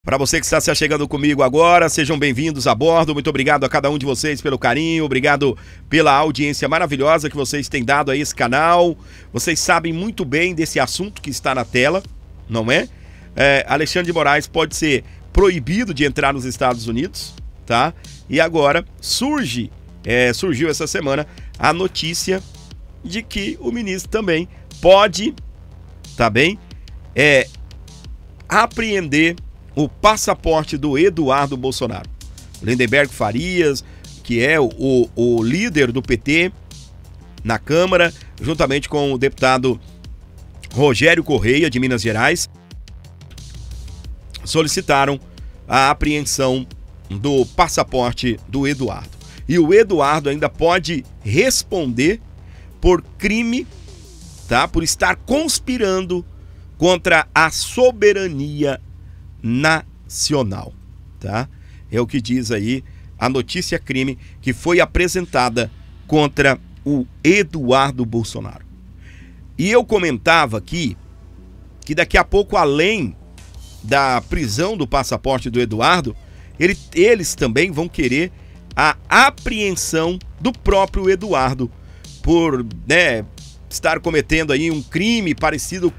Para você que está se achegando comigo agora, sejam bem-vindos a bordo. Muito obrigado a cada um de vocês pelo carinho, obrigado pela audiência maravilhosa que vocês têm dado a esse canal. Vocês sabem muito bem desse assunto que está na tela, não é? Alexandre de Moraes pode ser proibido de entrar nos Estados Unidos, tá? E agora surgiu essa semana a notícia de que o ministro também pode, tá bem, apreender o passaporte do Eduardo Bolsonaro. Lindenberg Farias, que é o líder do PT na Câmara, juntamente com o deputado Rogério Correia, de Minas Gerais, solicitaram a apreensão do passaporte do Eduardo. E o Eduardo ainda pode responder por crime, tá? Por estar conspirando contra a soberania nacional, tá? É o que diz aí a notícia crime que foi apresentada contra o Eduardo Bolsonaro. E eu comentava aqui que daqui a pouco, além da prisão do passaporte do Eduardo, eles também vão querer a apreensão do próprio Eduardo por, estar cometendo aí um crime parecido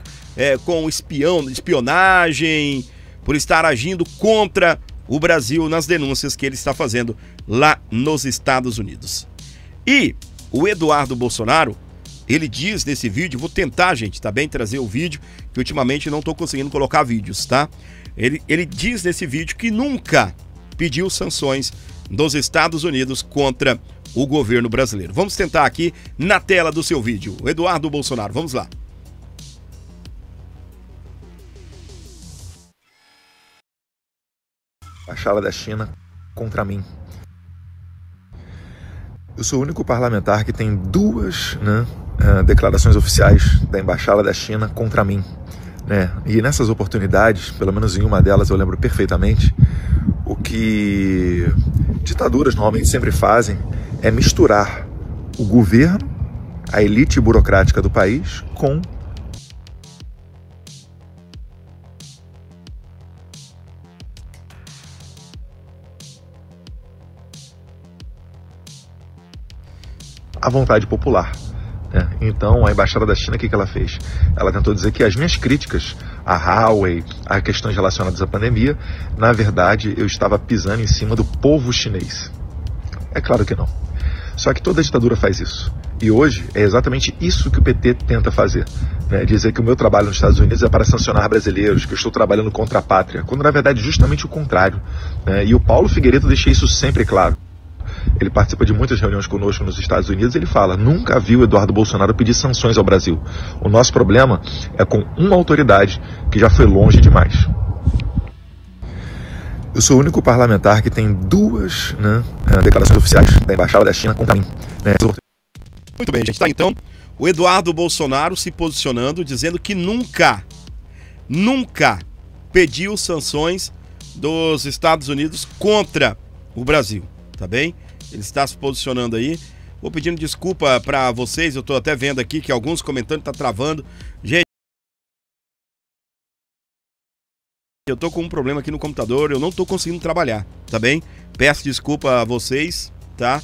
com espionagem, por estar agindo contra o Brasil nas denúncias que ele está fazendo lá nos Estados Unidos. E o Eduardo Bolsonaro, ele diz nesse vídeo, vou tentar, gente, tá bem, trazer o vídeo, que ultimamente não estou conseguindo colocar vídeos, tá? Ele diz nesse vídeo que nunca pediu sanções dos Estados Unidos contra o governo brasileiro. Vamos tentar aqui na tela do seu vídeo. O Eduardo Bolsonaro, vamos lá. Embaixada da China contra mim. Eu sou o único parlamentar que tem duas declarações oficiais da Embaixada da China contra mim, E nessas oportunidades, pelo menos em uma delas eu lembro perfeitamente, o que ditaduras normalmente sempre fazem é misturar o governo, a elite burocrática do país, com a vontade popular. Então, a Embaixada da China, o que ela fez? Ela tentou dizer que as minhas críticas a Huawei, a questões relacionadas à pandemia, na verdade, eu estava pisando em cima do povo chinês. É claro que não. Só que toda ditadura faz isso. E hoje é exatamente isso que o PT tenta fazer. Dizer que o meu trabalho nos Estados Unidos é para sancionar brasileiros, que eu estou trabalhando contra a pátria, quando na verdade justamente o contrário. E o Paulo Figueiredo deixa isso sempre claro. Ele participa de muitas reuniões conosco nos Estados Unidos e ele fala: nunca vi o Eduardo Bolsonaro pedir sanções ao Brasil. O nosso problema é com uma autoridade que já foi longe demais. Eu sou o único parlamentar que tem duas declarações oficiais da Embaixada da China contra mim. Muito bem, gente. Tá, então, o Eduardo Bolsonaro se posicionando, dizendo que nunca pediu sanções dos Estados Unidos contra o Brasil, tá bem? Ele está se posicionando aí. Vou pedindo desculpa para vocês, eu tô até vendo aqui que alguns comentando tá travando. Gente, eu tô com um problema aqui no computador, eu não tô conseguindo trabalhar, tá bem? Peço desculpa a vocês, tá?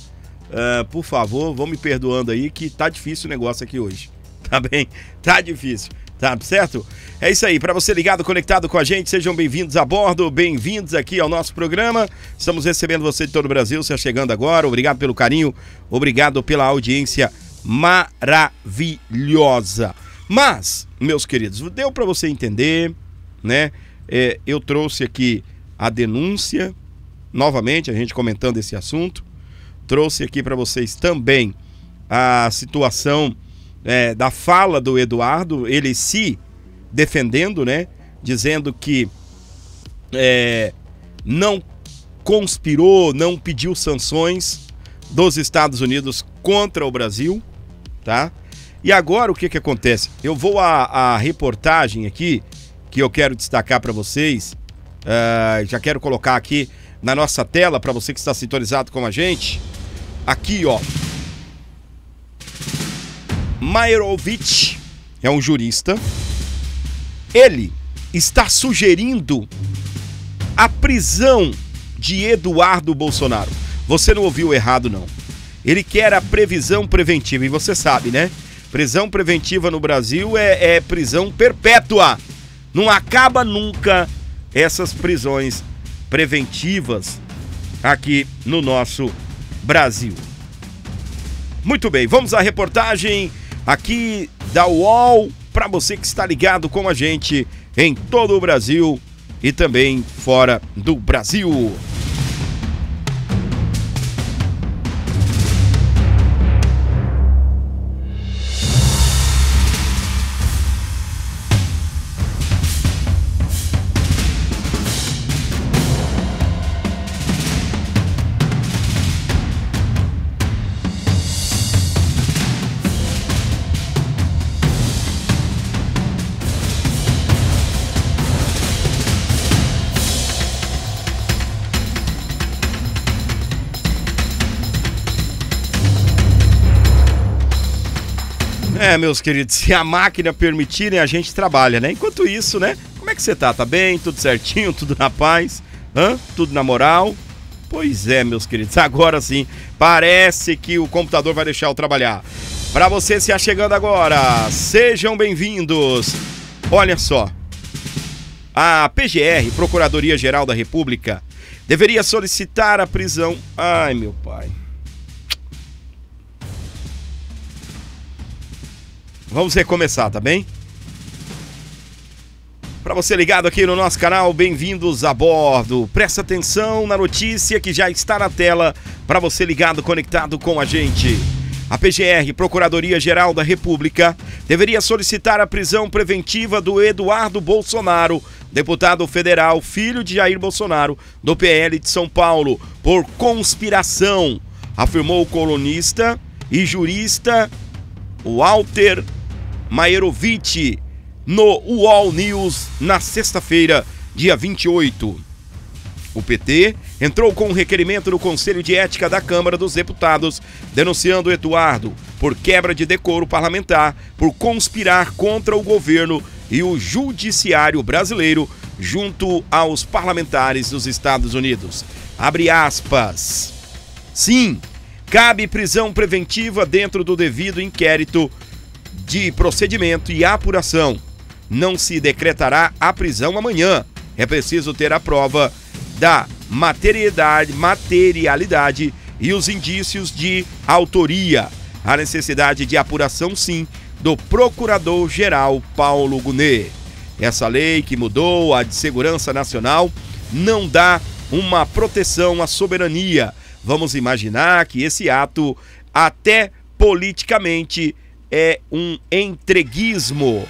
Por favor, vão me perdoando aí que tá difícil o negócio aqui hoje, tá bem? Tá difícil, tá certo? É isso aí, para você ligado, conectado com a gente, sejam bem-vindos a bordo, bem-vindos aqui ao nosso programa. Estamos recebendo você de todo o Brasil, você chegando agora, obrigado pelo carinho, obrigado pela audiência maravilhosa. Mas, meus queridos, deu para você entender, eu trouxe aqui a denúncia, novamente, a gente comentando esse assunto, trouxe aqui para vocês também a situação da fala do Eduardo, ele se defendendo, dizendo que não conspirou, não pediu sanções dos Estados Unidos contra o Brasil, tá? E agora o que acontece? Eu vou à reportagem aqui, que eu quero destacar para vocês, já quero colocar aqui na nossa tela, para você que está sintonizado com a gente, aqui ó, Mairovich é um jurista, ele está sugerindo A prisão de Eduardo Bolsonaro. Você não ouviu errado, não. Ele quer a prisão preventiva, e você sabe, né? Prisão preventiva no Brasil é prisão perpétua. Não acaba nunca essas prisões preventivas aqui no nosso Brasil. Muito bem, vamos à reportagem aqui da UOL para você que está ligado com a gente em todo o Brasil e também fora do Brasil. Meus queridos, se a máquina permitirem, a gente trabalha, né? Enquanto isso, né? Como é que você tá? Tá bem? Tudo certinho? Tudo na paz? Tudo na moral? Pois é, meus queridos, agora sim, parece que o computador vai deixar eu trabalhar. Para você se achegando agora, sejam bem-vindos. Olha só, a PGR, Procuradoria-Geral da República, deveria solicitar a prisão... Ai, meu pai... Vamos recomeçar, tá bem? Para você ligado aqui no nosso canal, bem-vindos a bordo. Presta atenção na notícia que já está na tela para você ligado, conectado com a gente. A PGR, Procuradoria-Geral da República, deveria solicitar a prisão preventiva do Eduardo Bolsonaro, deputado federal, filho de Jair Bolsonaro, do PL de São Paulo, por conspiração, afirmou o colunista e jurista Walter Maerovitch no UOL News na sexta-feira, dia 28. O PT entrou com um requerimento no Conselho de Ética da Câmara dos Deputados, denunciando Eduardo por quebra de decoro parlamentar, por conspirar contra o governo e o judiciário brasileiro junto aos parlamentares dos Estados Unidos. Abre aspas. Sim, cabe prisão preventiva dentro do devido inquérito de procedimento e apuração. Não se decretará a prisão amanhã. É preciso ter a prova da materialidade e os indícios de autoria. Há necessidade de apuração, sim, do Procurador-Geral Paulo Gonet. Essa lei que mudou a de Segurança Nacional não dá uma proteção à soberania. Vamos imaginar que esse ato, até politicamente, é um entreguismo.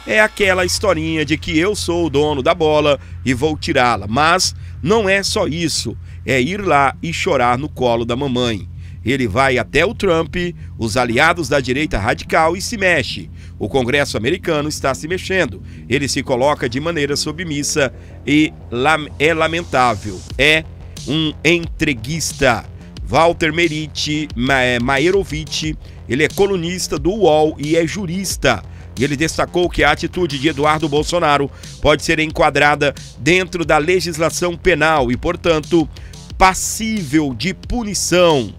É aquela historinha de que eu sou o dono da bola e vou tirá-la. Mas não é só isso. É ir lá e chorar no colo da mamãe. Ele vai até o Trump, os aliados da direita radical, e se mexe. O Congresso americano está se mexendo. Ele se coloca de maneira submissa e é lamentável. É um entreguista. Walter Maerovitch, ele é colunista do UOL e é jurista. E ele destacou que a atitude de Eduardo Bolsonaro pode ser enquadrada dentro da legislação penal e, portanto, passível de punição.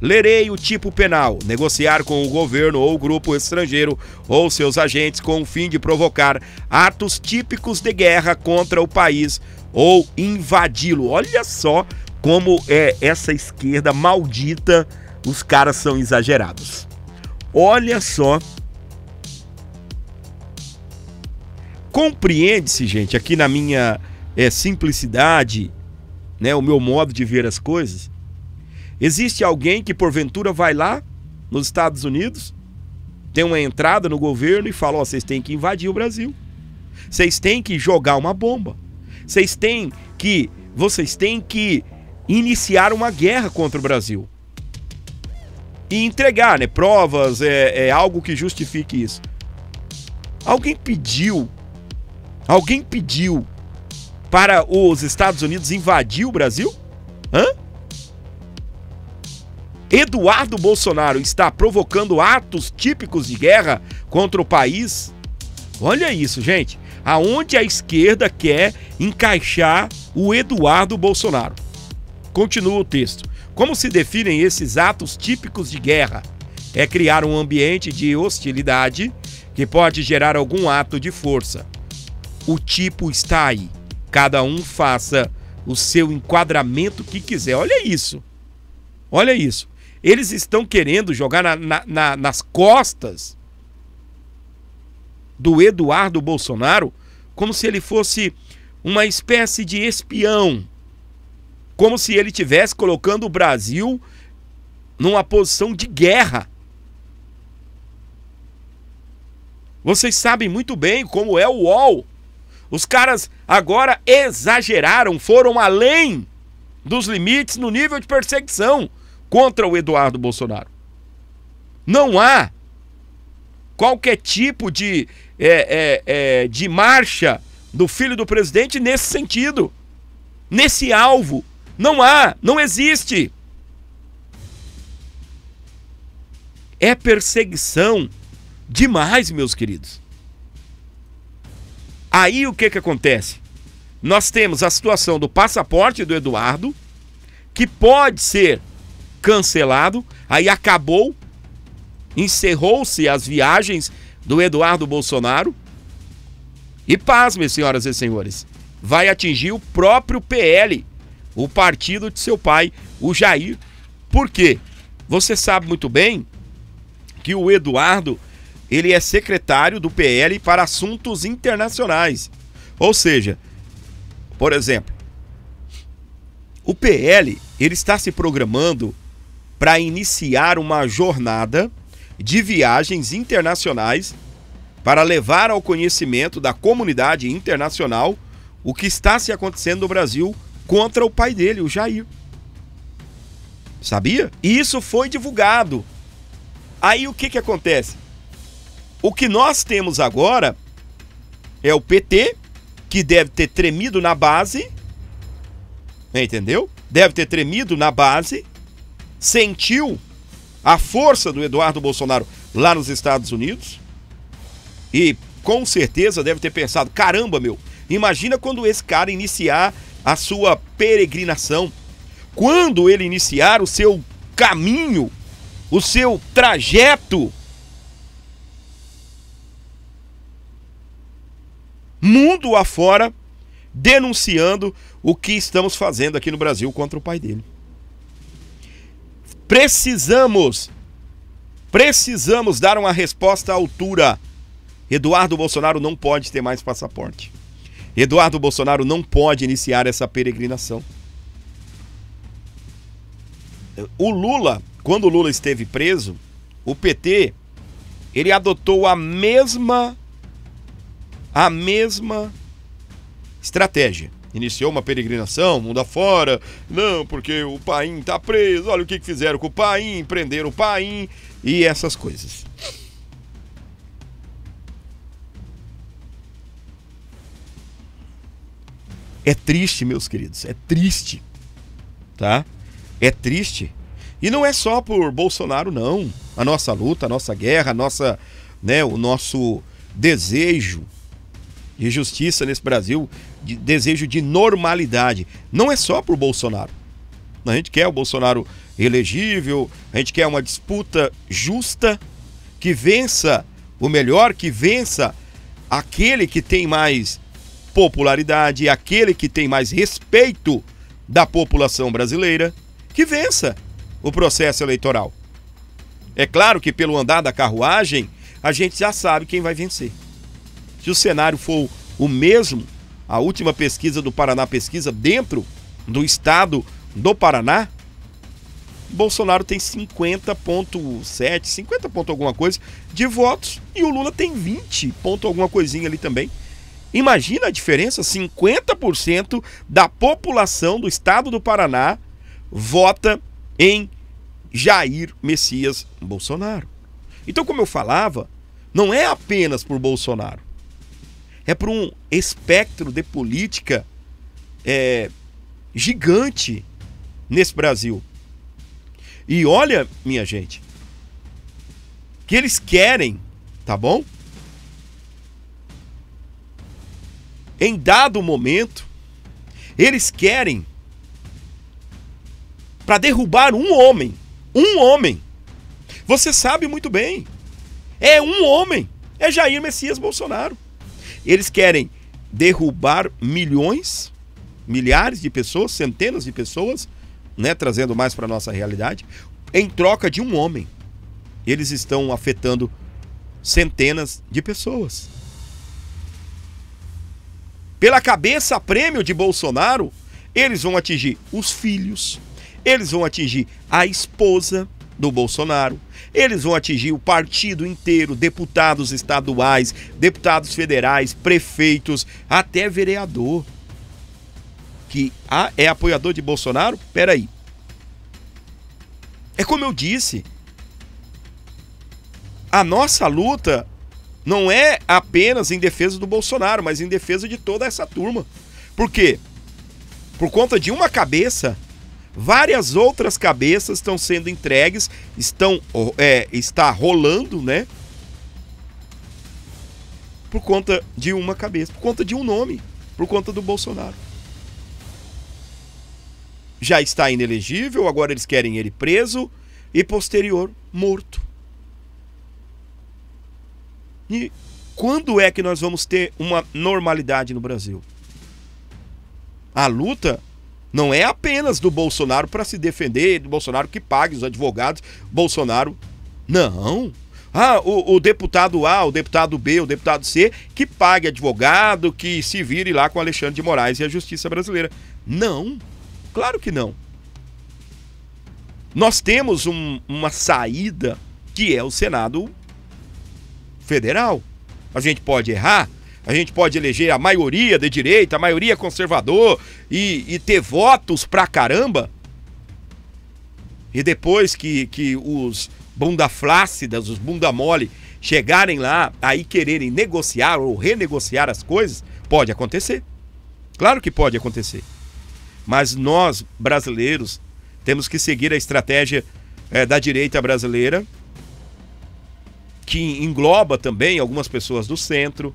Lerei o tipo penal: negociar com o governo ou grupo estrangeiro ou seus agentes com o fim de provocar atos típicos de guerra contra o país ou invadi-lo. Olha só como é essa esquerda maldita, os caras são exagerados. Olha só. Compreende-se, gente, aqui na minha simplicidade, né, o meu modo de ver as coisas. Existe alguém que porventura vai lá nos Estados Unidos, tem uma entrada no governo e fala: ó, vocês têm que invadir o Brasil. Vocês têm que jogar uma bomba. Vocês têm que iniciar uma guerra contra o Brasil. E entregar, né, provas, algo que justifique isso. Alguém pediu para os Estados Unidos invadir o Brasil? Eduardo Bolsonaro está provocando atos típicos de guerra contra o país? Olha isso, gente. Aonde a esquerda quer encaixar o Eduardo Bolsonaro. Continua o texto. Como se definem esses atos típicos de guerra? É criar um ambiente de hostilidade que pode gerar algum ato de força. O tipo está aí. Cada um faça o seu enquadramento que quiser. Olha isso. Olha isso. Eles estão querendo jogar nas costas do Eduardo Bolsonaro como se ele fosse uma espécie de espião. Como se ele estivesse colocando o Brasil numa posição de guerra. Vocês sabem muito bem como é o UOL. Os caras agora exageraram, foram além dos limites no nível de perseguição contra o Eduardo Bolsonaro. Não há qualquer tipo de marcha do filho do presidente nesse sentido, nesse alvo. Não há, não existe. É perseguição demais, meus queridos. Aí o que acontece? Nós temos a situação do passaporte do Eduardo, que pode ser cancelado. Aí acabou, encerrou-se as viagens do Eduardo Bolsonaro. E pasmem, senhoras e senhores, vai atingir o próprio PL, o partido de seu pai, o Jair. Por quê? Você sabe muito bem que o Eduardo, ele é secretário do PL para assuntos internacionais. Ou seja, por exemplo, o PL, ele está se programando para iniciar uma jornada de viagens internacionais para levar ao conhecimento da comunidade internacional o que está se acontecendo no Brasil contra o pai dele, o Jair. Sabia? E isso foi divulgado. Aí o que acontece? O que nós temos agora é o PT, que deve ter tremido na base, entendeu? Deve ter tremido na base, sentiu a força do Eduardo Bolsonaro lá nos Estados Unidos e com certeza deve ter pensado, caramba, meu, imagina quando esse cara iniciar a sua peregrinação, quando ele iniciar o seu caminho, o seu trajeto mundo afora, denunciando o que estamos fazendo aqui no Brasil contra o pai dele. Precisamos dar uma resposta à altura. Eduardo Bolsonaro não pode ter mais passaporte. Eduardo Bolsonaro não pode iniciar essa peregrinação. O Lula, quando o Lula esteve preso, o PT, ele adotou a mesma estratégia. Iniciou uma peregrinação, mundo afora, não, porque o Paim tá preso, olha o que fizeram com o Paim, prenderam o Paim e essas coisas. É triste, meus queridos, é triste, tá? É triste. E não é só por Bolsonaro, não. A nossa luta, a nossa guerra, o nosso desejo de justiça nesse Brasil, de desejo de normalidade, não é só por Bolsonaro. A gente quer o Bolsonaro elegível, a gente quer uma disputa justa, que vença o melhor, que vença aquele que tem mais popularidade, aquele que tem mais respeito da população brasileira, que vença o processo eleitoral. É claro que pelo andar da carruagem, a gente já sabe quem vai vencer. Se o cenário for o mesmo, a última pesquisa do Paraná Pesquisa dentro do estado do Paraná, Bolsonaro tem 50,7, 50 ponto alguma coisa de votos e o Lula tem 20 ponto alguma coisinha ali também. Imagina a diferença, 50% da população do estado do Paraná vota em Jair Messias Bolsonaro. Então, como eu falava, não é apenas por Bolsonaro, é por um espectro de política gigante nesse Brasil. E olha, minha gente, que eles querem, tá bom? Em dado momento, Eles querem para derrubar um homem. Um homem. Você sabe muito bem. É um homem. É Jair Messias Bolsonaro. Eles querem derrubar milhões, milhares de pessoas, centenas de pessoas, né, trazendo mais para a nossa realidade, em troca de um homem. Eles estão afetando centenas de pessoas. Pela cabeça prêmio de Bolsonaro, eles vão atingir os filhos, eles vão atingir a esposa do Bolsonaro, eles vão atingir o partido inteiro, deputados estaduais, deputados federais, prefeitos, até vereador. Que é apoiador de Bolsonaro? Peraí. É como eu disse, a nossa luta não é apenas em defesa do Bolsonaro, mas em defesa de toda essa turma. Por quê? Por conta de uma cabeça, várias outras cabeças estão sendo entregues, está rolando, né? Por conta de uma cabeça, por conta de um nome, por conta do Bolsonaro. Já está inelegível, agora eles querem ele preso e posterior morto. E quando é que nós vamos ter uma normalidade no Brasil? A luta não é apenas do Bolsonaro para se defender, do Bolsonaro que pague os advogados, Bolsonaro, não. O deputado A, o deputado B, o deputado C, que pague advogado, que se vire lá com Alexandre de Moraes e a justiça brasileira. Não, claro que não. Nós temos uma saída que é o Senado Federal. A gente pode errar, a gente pode eleger a maioria de direita, a maioria conservador e ter votos pra caramba. E depois que os bunda flácidas, os bunda mole, chegarem lá, aí quererem negociar ou renegociar as coisas, pode acontecer. Claro que pode acontecer. Mas nós, brasileiros, temos que seguir a estratégia da direita brasileira, que engloba também algumas pessoas do centro,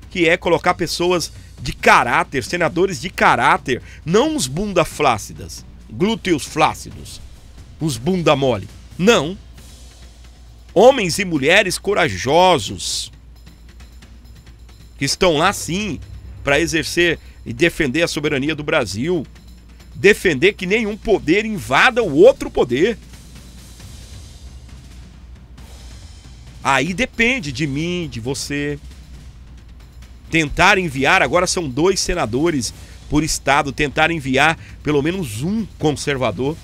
que é colocar pessoas de caráter, senadores de caráter, não os bunda flácidas, glúteos flácidos, os bunda mole. Não. Homens e mulheres corajosos, que estão lá sim para exercer e defender a soberania do Brasil, defender que nenhum poder invada o outro poder. Aí depende de mim, de você. Tentar enviar, agora são 2 senadores por estado, tentar enviar pelo menos um conservador.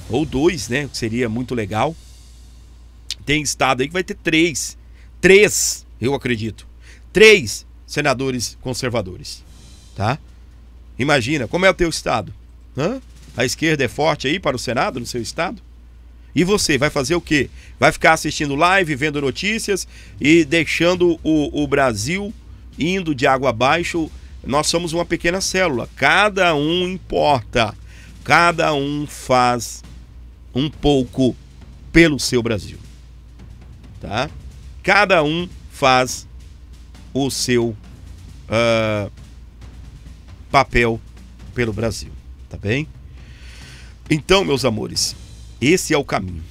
Ou 2, né? Que seria muito legal. Tem estado aí que vai ter 3. 3, eu acredito. 3 senadores conservadores. Tá? Imagina, como é o teu estado? A esquerda é forte aí para o Senado no seu estado? E você vai fazer o quê? Vai ficar assistindo live, vendo notícias e deixando o Brasil indo de água abaixo? Nós somos uma pequena célula. Cada um importa. Cada um faz um pouco pelo seu Brasil. Tá? Cada um faz o seu papel pelo Brasil. Tá bem? Então, meus amores, esse é o caminho.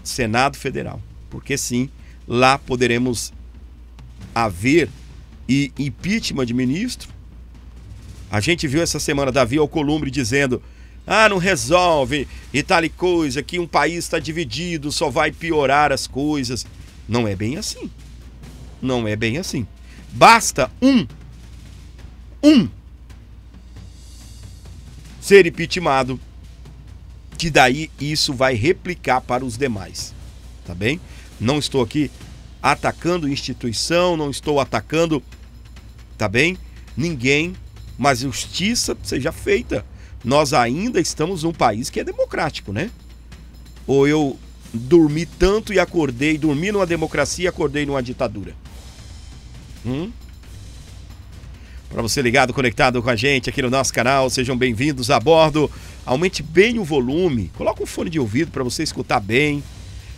Senado Federal. Porque sim, lá poderemos haver impeachment de ministro. A gente viu essa semana Davi Alcolumbre dizendo: não resolve e tal e coisa, que um país está dividido, só vai piorar as coisas. Não é bem assim. Não é bem assim. Basta um ser impeachmentado, que daí isso vai replicar para os demais, tá bem? Não estou aqui atacando instituição, não estou atacando, tá bem? Ninguém, mas justiça seja feita. Nós ainda estamos num país que é democrático, né? Ou eu dormi tanto e acordei, dormi numa democracia e acordei numa ditadura? Para você ligado, conectado com a gente aqui no nosso canal, sejam bem-vindos a bordo. Aumente bem o volume, coloca um fone de ouvido para você escutar bem,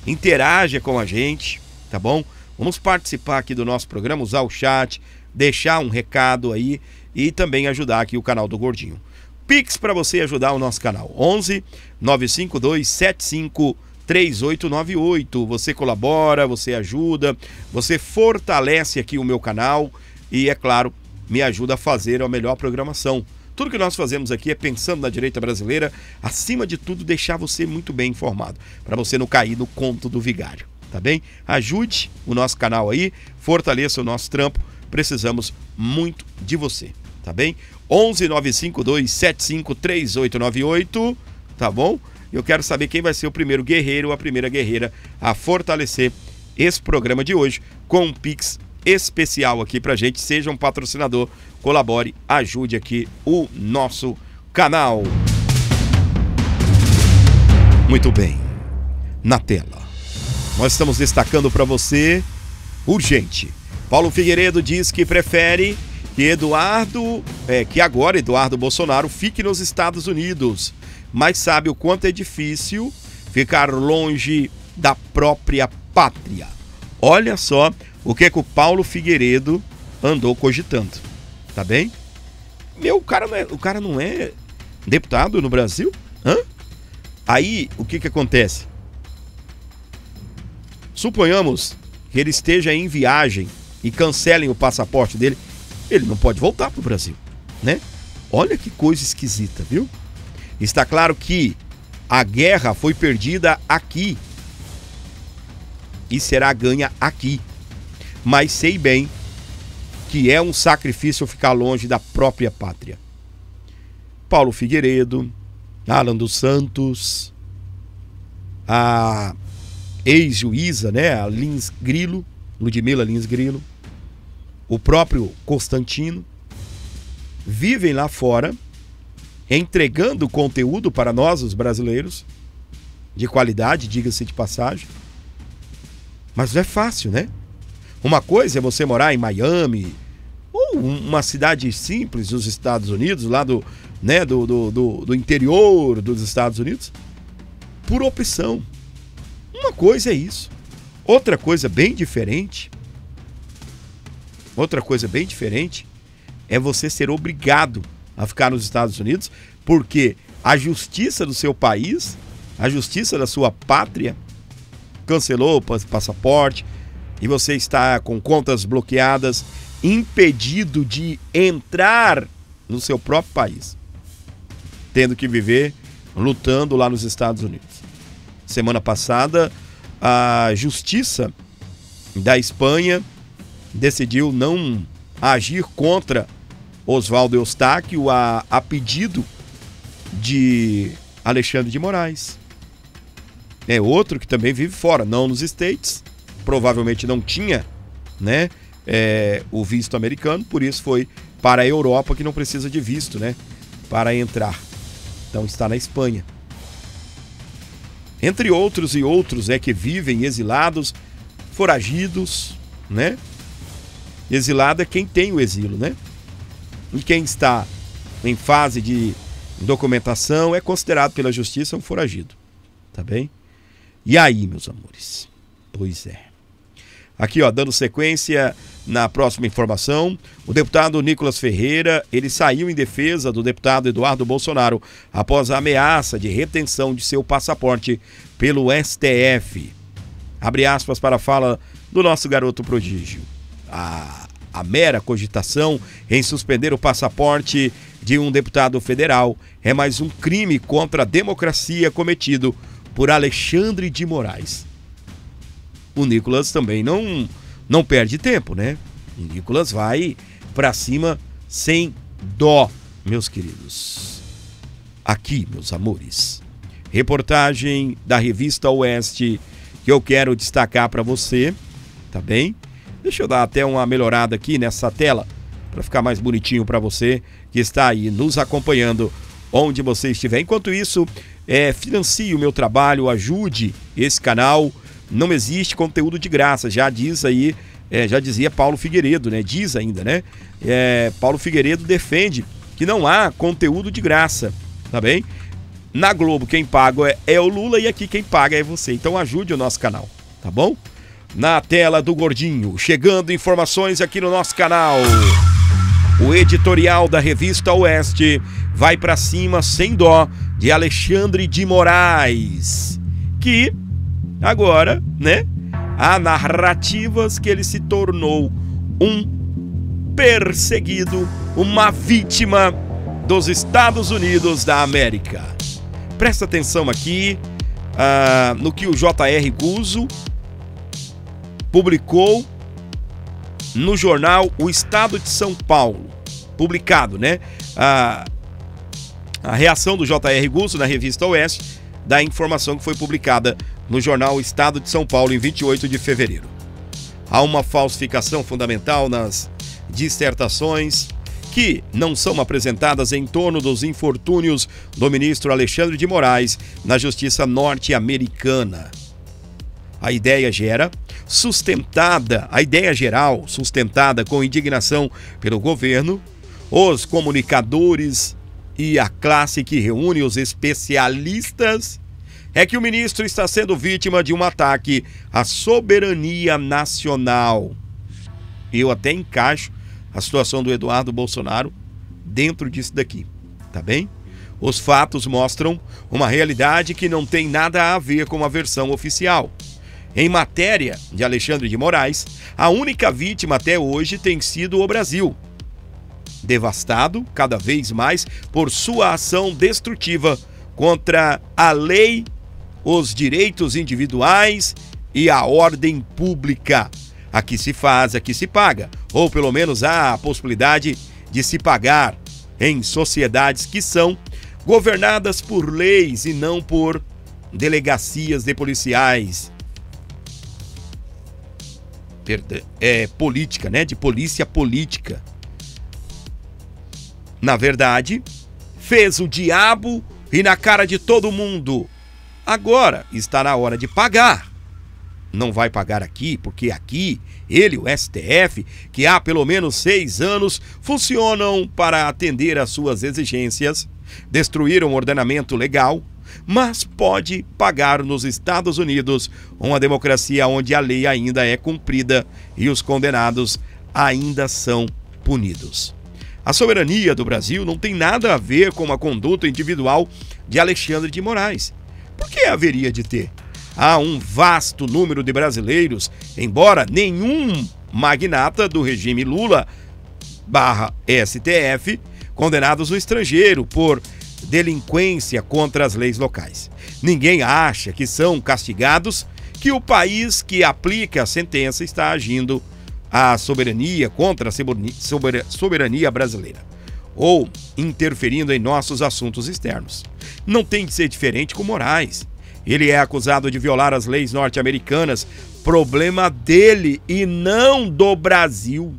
interaja com a gente, tá bom? Vamos participar aqui do nosso programa, usar o chat, deixar um recado aí e também ajudar aqui o canal do Gordinho. Pix para você ajudar o nosso canal, 11 952 75 3898. Você colabora, você ajuda, você fortalece aqui o meu canal e, é claro, me ajuda a fazer a melhor programação. Tudo que nós fazemos aqui é pensando na direita brasileira, acima de tudo deixar você muito bem informado, para você não cair no conto do vigário, tá bem? Ajude o nosso canal aí, fortaleça o nosso trampo, precisamos muito de você, tá bem? 11 952 75 3898, tá bom? Eu quero saber quem vai ser o primeiro guerreiro ou a primeira guerreira a fortalecer esse programa de hoje com um Pix especial aqui pra gente. Seja um patrocinador, colabore, ajude aqui o nosso canal. Muito bem, na tela nós estamos destacando para você, urgente, Paulo Figueiredo diz que prefere que agora Eduardo Bolsonaro fique nos Estados Unidos, mas sabe o quanto é difícil ficar longe da própria pátria. Olha só o que o Paulo Figueiredo andou cogitando, tá bem? O cara não é deputado no Brasil? Hã? Aí, o que acontece? Suponhamos que ele esteja em viagem e cancelem o passaporte dele, ele não pode voltar para o Brasil, né? Olha que coisa esquisita, viu? Está claro que a guerra foi perdida aqui e será ganha aqui. Mas sei bem que é um sacrifício ficar longe da própria pátria. Paulo Figueiredo, Alan dos Santos, a ex-juíza, né, a Lins Grilo, Ludmila Lins Grilo, o próprio Constantino, vivem lá fora, entregando conteúdo para nós, os brasileiros, de qualidade, diga-se de passagem. Mas não é fácil, né? Uma coisa é você morar em Miami, ou uma cidade simples dos Estados Unidos, lá do interior dos Estados Unidos, por opção. Uma coisa é isso. Outra coisa bem diferente é você ser obrigado a ficar nos Estados Unidos, porque a justiça do seu país, a justiça da sua pátria, cancelou o passaporte e você está com contas bloqueadas, impedido de entrar no seu próprio país, tendo que viver lutando lá nos Estados Unidos. Semana passada, a justiça da Espanha decidiu não agir contra Oswaldo Eustáquio a pedido de Alexandre de Moraes. É outro que também vive fora, não nos States, provavelmente não tinha, né, o visto americano, por isso foi para a Europa, que não precisa de visto, né, para entrar. Então está na Espanha. Entre outros e outros que vivem exilados, foragidos, né? Exilado é quem tem o exílio, né? E quem está em fase de documentação é considerado pela justiça um foragido, tá bem? E aí, meus amores? Pois é. Aqui, ó, dando sequência na próxima informação, o deputado Nicolas Ferreira, ele saiu em defesa do deputado Eduardo Bolsonaro após a ameaça de retenção de seu passaporte pelo STF. Abre aspas para a fala do nosso garoto prodígio. A mera cogitação em suspender o passaporte de um deputado federal é mais um crime contra a democracia cometido por Alexandre de Moraes. O Nicolas também não perde tempo, né? O Nicolas vai pra cima sem dó, meus queridos. Aqui, meus amores, reportagem da revista Oeste que eu quero destacar para você, tá bem? Deixa eu dar até uma melhorada aqui nessa tela para ficar mais bonitinho para você que está aí nos acompanhando onde você estiver. Enquanto isso, financie o meu trabalho, ajude esse canal. Não existe conteúdo de graça, já diz aí, já dizia Paulo Figueiredo, né? Diz ainda, né? Paulo Figueiredo defende que não há conteúdo de graça, tá bem? Na Globo quem paga é o Lula e aqui quem paga é você. Então ajude o nosso canal, tá bom? Na tela do Gordinho, chegando informações aqui no nosso canal. O editorial da revista Oeste vai para cima sem dó de Alexandre de Moraes, que agora, né, há narrativas que ele se tornou um perseguido, uma vítima dos Estados Unidos da América. Presta atenção aqui no que o J.R. Guzzo publicou no jornal O Estado de São Paulo, publicado, né? A reação do J.R. Guzzo na revista Oeste da informação que foi publicada no jornal O Estado de São Paulo em 28 de fevereiro. Há uma falsificação fundamental nas dissertações que não são apresentadas em torno dos infortúnios do ministro Alexandre de Moraes na Justiça norte-americana. A ideia geral, sustentada com indignação pelo governo, os comunicadores e a classe que reúne os especialistas, é que o ministro está sendo vítima de um ataque à soberania nacional. Eu até encaixo a situação do Eduardo Bolsonaro dentro disso daqui, tá bem? Os fatos mostram uma realidade que não tem nada a ver com a versão oficial. Em matéria de Alexandre de Moraes, a única vítima até hoje tem sido o Brasil, devastado cada vez mais por sua ação destrutiva contra a lei, os direitos individuais e a ordem pública. Aqui se faz, aqui se paga, ou pelo menos há a possibilidade de se pagar em sociedades que são governadas por leis e não por delegacias de policiais. Política, né? De polícia política. Na verdade, fez o diabo e na cara de todo mundo. Agora está na hora de pagar. Não vai pagar aqui, porque aqui, ele, o STF, que há pelo menos 6 anos, funcionam para atender às suas exigências, destruíram o ordenamento legal, mas pode pagar nos Estados Unidos, uma democracia onde a lei ainda é cumprida e os condenados ainda são punidos. A soberania do Brasil não tem nada a ver com a conduta individual de Alexandre de Moraes. Por que haveria de ter? Há um vasto número de brasileiros, embora nenhum magnata do regime Lula/STF, condenados no estrangeiro por delinquência contra as leis locais. Ninguém acha que são castigados, que o país que aplica a sentença está agindo a soberania contra a soberania brasileira, ou interferindo em nossos assuntos externos. Não tem de ser diferente com Moraes. Ele é acusado de violar as leis norte-americanas, problema dele e não do Brasil.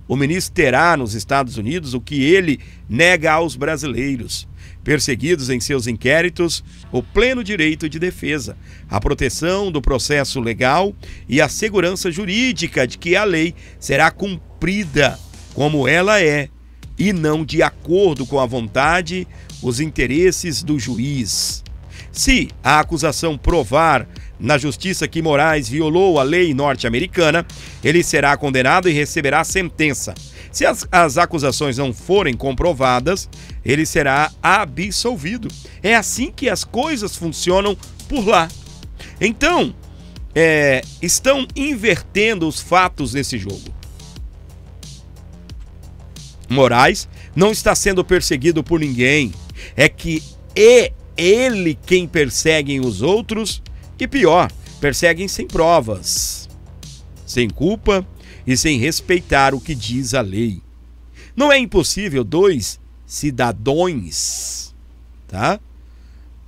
O ministro terá nos Estados Unidos o que ele nega aos brasileiros, perseguidos em seus inquéritos, o pleno direito de defesa, a proteção do processo legal e a segurança jurídica de que a lei será cumprida como ela é e não de acordo com a vontade, os interesses do juiz. Se a acusação provar na justiça que Moraes violou a lei norte-americana, ele será condenado e receberá sentença. Se as acusações não forem comprovadas, ele será absolvido. É assim que as coisas funcionam por lá. Então, estão invertendo os fatos nesse jogo. Moraes não está sendo perseguido por ninguém. É que é ele quem perseguem os outros e, pior, perseguem sem provas, sem culpa e sem respeitar o que diz a lei. Não é impossível 2 cidadãos, tá,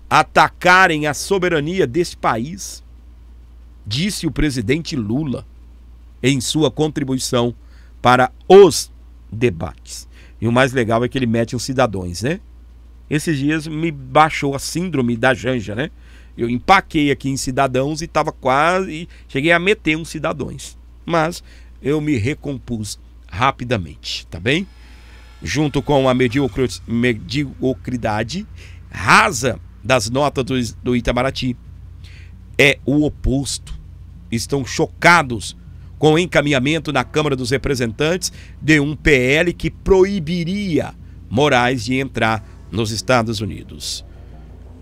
atacarem a soberania deste país, disse o presidente Lula em sua contribuição para os debates. E o mais legal é que ele mete os cidadãos, né? Esses dias me baixou a síndrome da Janja, né? Eu empaquei aqui em cidadãos e estava quase... cheguei a meter uns cidadãos. Mas eu me recompus rapidamente, tá bem? Junto com a mediocridade rasa das notas do Itamaraty. É o oposto. Estão chocados com encaminhamento na Câmara dos Representantes de um PL que proibiria Moraes de entrar nos Estados Unidos.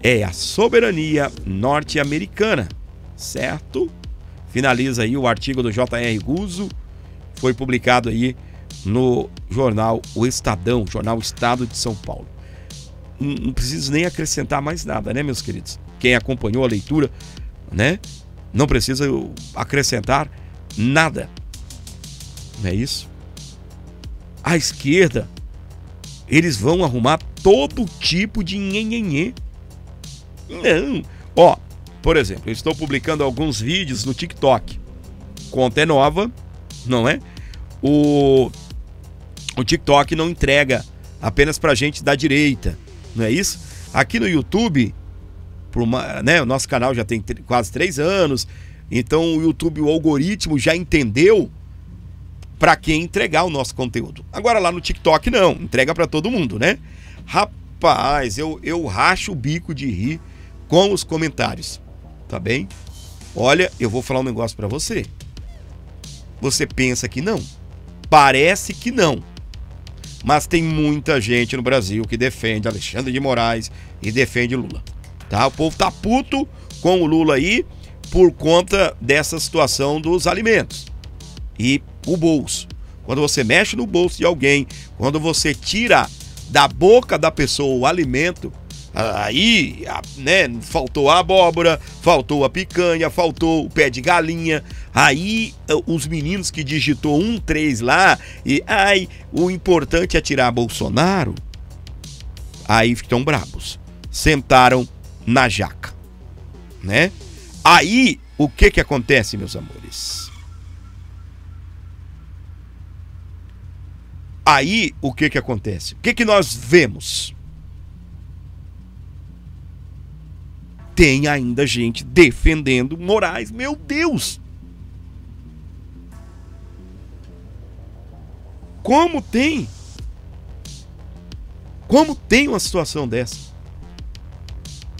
É a soberania norte-americana, certo? Finaliza aí o artigo do J.R. Guzzo, foi publicado aí no jornal O Estadão, jornal Estado de São Paulo. Não preciso nem acrescentar mais nada, né, meus queridos? Quem acompanhou a leitura, né, não precisa acrescentar nada. Não é isso? A esquerda, eles vão arrumar todo tipo de nhenhenhê. Não. Ó, por exemplo, eu estou publicando alguns vídeos no TikTok. Conta é nova, não é? O TikTok não entrega apenas pra gente da direita, não é isso? Aqui no YouTube, né, o nosso canal já tem quase 3 anos, então o YouTube, o algoritmo já entendeu para quem entregar o nosso conteúdo. Agora lá no TikTok não, entrega para todo mundo, né? Rapaz, eu racho o bico de rir com os comentários, tá bem? Olha, eu vou falar um negócio para você. Você pensa que não? Parece que não. Mas tem muita gente no Brasil que defende Alexandre de Moraes e defende Lula, tá? O povo tá puto com o Lula aí por conta dessa situação dos alimentos e o bolso. Quando você mexe no bolso de alguém, quando você tira da boca da pessoa o alimento, aí, né, faltou a abóbora, faltou a picanha, faltou o pé de galinha. Aí os meninos que digitou 13 lá e o importante é tirar Bolsonaro, aí ficam brabos, sentaram na jaca, né? Aí o que acontece, meus amores? Aí o que acontece? O que nós vemos? Tem ainda gente defendendo Moraes. Meu Deus! Como tem? Como tem uma situação dessa?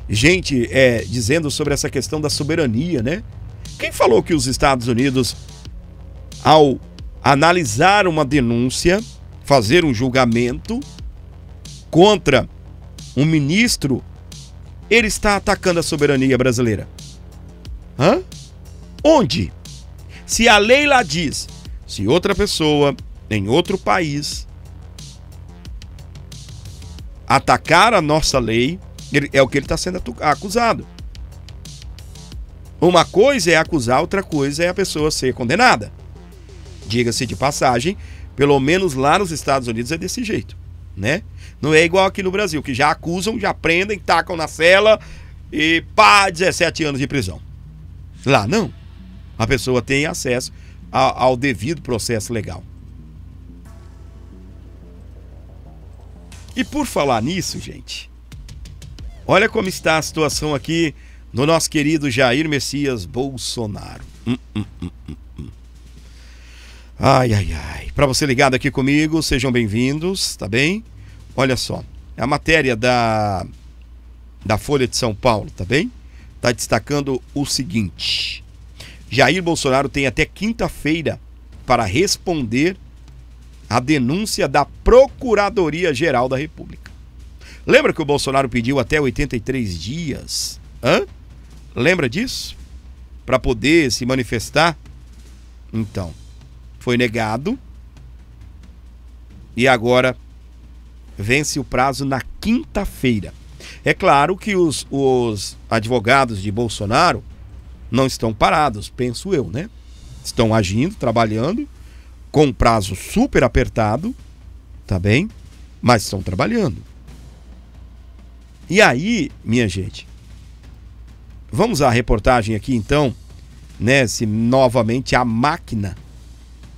Gente, dizendo sobre essa questão da soberania, né? Quem falou que os Estados Unidos, ao analisar uma denúncia, fazer um julgamento contra um ministro, ele está atacando a soberania brasileira? Hã? Onde? Se a lei lá diz, se outra pessoa em outro país atacar a nossa lei, é o que ele está sendo acusado. Uma coisa é acusar, outra coisa é a pessoa ser condenada. Diga-se de passagem, pelo menos lá nos Estados Unidos é desse jeito, né? Não é igual aqui no Brasil, que já acusam, já prendem, tacam na cela e 17 anos de prisão. Lá não. A pessoa tem acesso ao devido processo legal. E por falar nisso, gente, olha como está a situação aqui no nosso querido Jair Messias Bolsonaro. Ai, ai, ai. Para você ligado aqui comigo, sejam bem-vindos, tá bem? Olha só, a matéria da Folha de São Paulo, tá bem? Tá destacando o seguinte: Jair Bolsonaro tem até quinta-feira para responder a denúncia da Procuradoria-Geral da República. Lembra que o Bolsonaro pediu até 83 dias? Lembra disso? Para poder se manifestar? Então, foi negado e agora vence o prazo na quinta-feira. É claro que os advogados de Bolsonaro não estão parados, penso eu, né? Estão agindo, trabalhando, com um prazo super apertado, tá bem? Mas estão trabalhando. E aí, minha gente, vamos à reportagem aqui então, né? Se novamente a máquina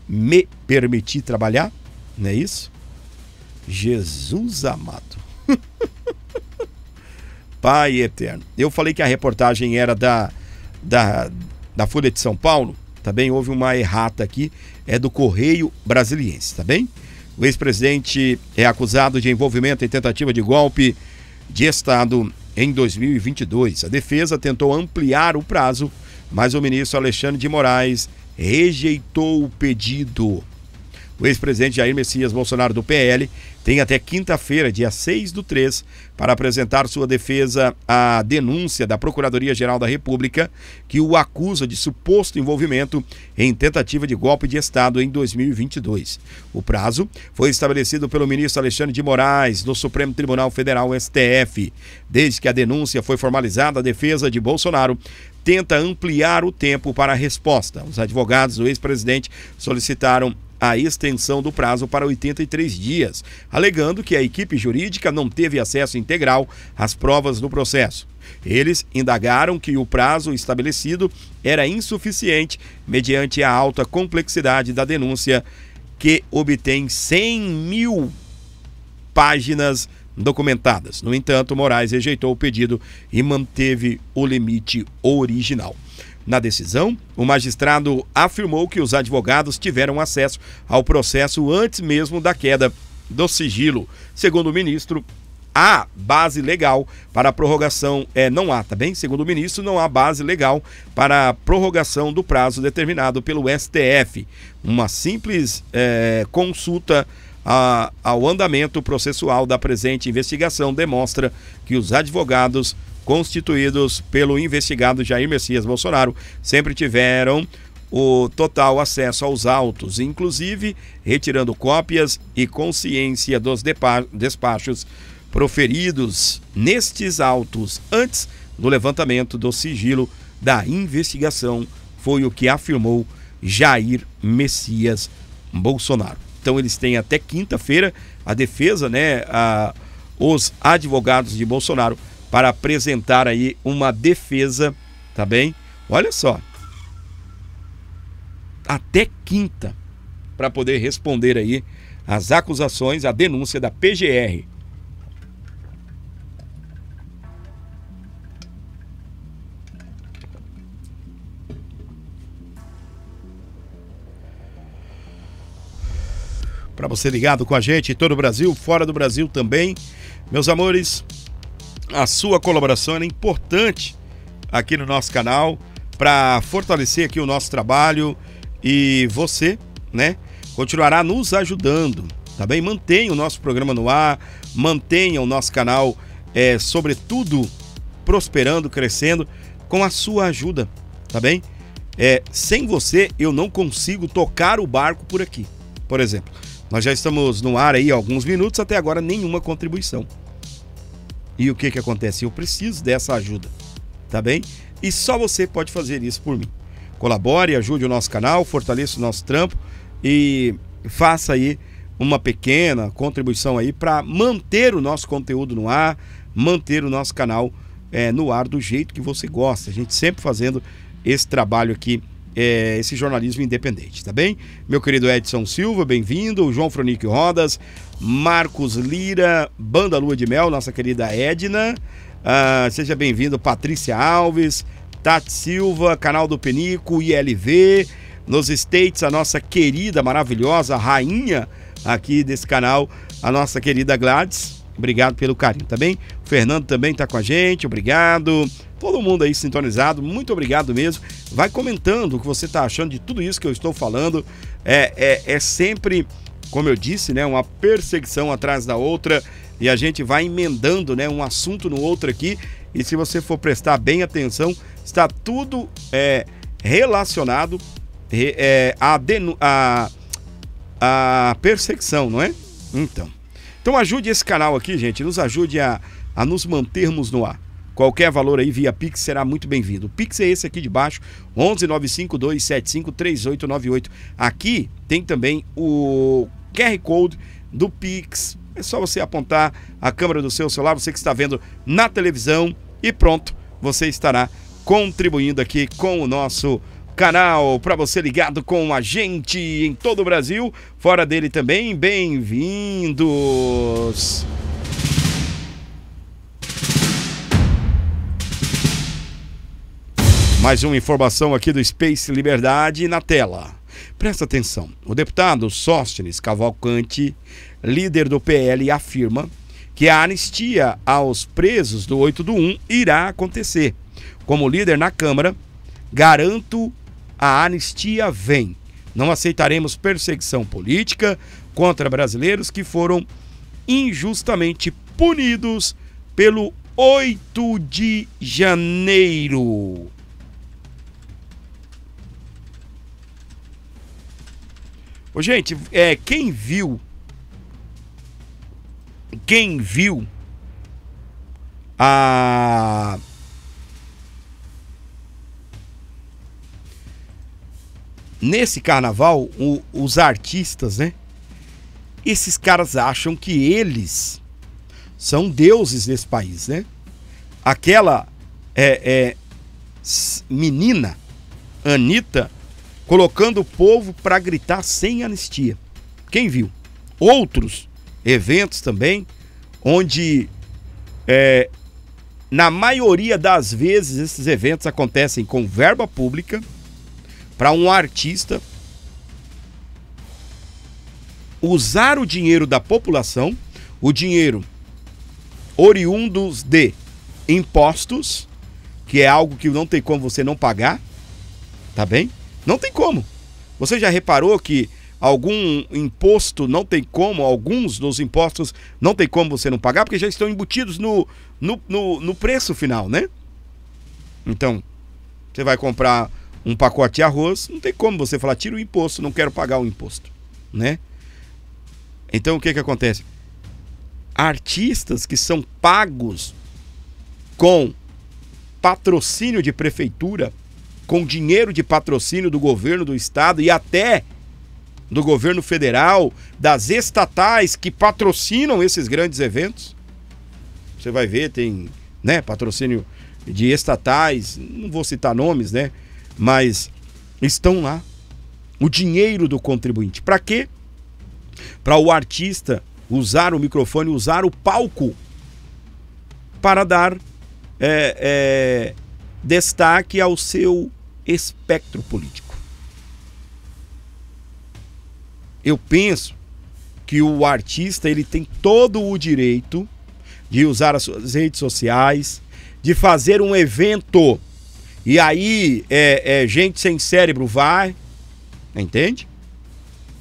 me permitir trabalhar, não é isso? Jesus amado. Pai eterno. Eu falei que a reportagem era da Folha de São Paulo, tá bem? Houve uma errata aqui, é do Correio Brasiliense, tá bem? O ex-presidente é acusado de envolvimento em tentativa de golpe de Estado em 2022. A defesa tentou ampliar o prazo, mas o ministro Alexandre de Moraes rejeitou o pedido. O ex-presidente Jair Messias Bolsonaro, do PL, tem até quinta-feira, dia 6/3, para apresentar sua defesa à denúncia da Procuradoria-Geral da República, que o acusa de suposto envolvimento em tentativa de golpe de Estado em 2022. O prazo foi estabelecido pelo ministro Alexandre de Moraes, do Supremo Tribunal Federal, STF. Desde que a denúncia foi formalizada, a defesa de Bolsonaro tenta ampliar o tempo para a resposta. Os advogados do ex-presidente solicitaram a extensão do prazo para 83 dias, alegando que a equipe jurídica não teve acesso integral às provas do processo. Eles indagaram que o prazo estabelecido era insuficiente mediante a alta complexidade da denúncia, que obtém 100 mil páginas documentadas. No entanto, Moraes rejeitou o pedido e manteve o limite original. Na decisão, o magistrado afirmou que os advogados tiveram acesso ao processo antes mesmo da queda do sigilo. Segundo o ministro, há base legal para a prorrogação, não há, tá bem? Segundo o ministro, não há base legal para a prorrogação do prazo determinado pelo STF. Uma simples consulta ao andamento processual da presente investigação demonstra que os advogados constituídos pelo investigado Jair Messias Bolsonaro sempre tiveram o total acesso aos autos, inclusive retirando cópias e consciência dos despachos proferidos nestes autos antes do levantamento do sigilo da investigação, foi o que afirmou Jair Messias Bolsonaro. Então eles têm até quinta-feira, a defesa, os advogados de Bolsonaro, para apresentar aí uma defesa, tá bem? Olha só, até quinta, para poder responder aí as acusações, a denúncia da PGR. Para você ligado com a gente em todo o Brasil, fora do Brasil também, meus amores, a sua colaboração é importante aqui no nosso canal para fortalecer aqui o nosso trabalho e você, continuará nos ajudando, tá bem? Mantenha o nosso programa no ar, mantenha o nosso canal, sobretudo, prosperando, crescendo com a sua ajuda, tá bem? Sem você, eu não consigo tocar o barco por aqui, por exemplo. Nós já estamos no ar aí há alguns minutos, até agora nenhuma contribuição. E o que acontece? Eu preciso dessa ajuda, tá bem? E só você pode fazer isso por mim. Colabore, ajude o nosso canal, fortaleça o nosso trampo e faça aí uma pequena contribuição aí para manter o nosso conteúdo no ar, manter o nosso canal no ar do jeito que você gosta. A gente sempre fazendo esse trabalho aqui, esse jornalismo independente, tá bem? Meu querido Edson Silva, bem-vindo. João Fronique Rodas, Marcos Lira, Banda Lua de Mel, nossa querida Edna, seja bem-vindo. Patrícia Alves, Tati Silva, Canal do Penico, ILV, nos States, a nossa querida, maravilhosa rainha aqui desse canal, a nossa querida Gladys. Obrigado pelo carinho, tá bem? O Fernando também tá com a gente, obrigado. Todo mundo aí sintonizado, muito obrigado mesmo. Vai comentando o que você tá achando de tudo isso que eu estou falando. É sempre, como eu disse, uma perseguição atrás da outra, e a gente vai emendando, um assunto no outro aqui, e se você for prestar bem atenção, está tudo relacionado à perseguição, não é? Então ajude esse canal aqui, gente, nos ajude a nos mantermos no ar. Qualquer valor aí via Pix será muito bem-vindo. O Pix é esse aqui de baixo, 1195-275-3898. Aqui tem também o QR Code do Pix. É só você apontar a câmera do seu celular, você que está vendo na televisão, e pronto, você estará contribuindo aqui com o nosso canal. Para você ligado com a gente em todo o Brasil, fora dele também, bem-vindos! Mais uma informação aqui do Space Liberdade na tela. Presta atenção. O deputado Sóstenes Cavalcante, líder do PL, afirma que a anistia aos presos do 8/1 irá acontecer. Como líder na Câmara, garanto a anistia vem. Não aceitaremos perseguição política contra brasileiros que foram injustamente punidos pelo 8 de janeiro. Ô, gente, quem viu nesse carnaval, os artistas, né? Esses caras acham que eles são deuses desse país, né? Aquela menina, Anitta, colocando o povo para gritar sem anistia. Quem viu? Outros eventos também, onde na maioria das vezes esses eventos acontecem com verba pública para um artista usar o dinheiro da população, o dinheiro oriundos de impostos, que é algo que não tem como você não pagar, tá bem? Não tem como. Você já reparou que algum imposto não tem como, alguns dos impostos não tem como você não pagar, porque já estão embutidos no preço final, né? Então, você vai comprar um pacote de arroz, não tem como você falar, tira o imposto, não quero pagar o imposto, né? Então, o que acontece? Artistas que são pagos com patrocínio de prefeitura, com dinheiro de patrocínio do governo do estado e até do governo federal, das estatais que patrocinam esses grandes eventos. Você vai ver, tem, né, patrocínio de estatais, não vou citar nomes, né, mas estão lá. O dinheiro do contribuinte. Para quê? Para o artista usar o microfone, usar o palco para dar destaque ao seu espectro político. Eu penso que o artista ele tem todo o direito de usar as suas redes sociais, de fazer um evento e aí gente sem cérebro vai, entende?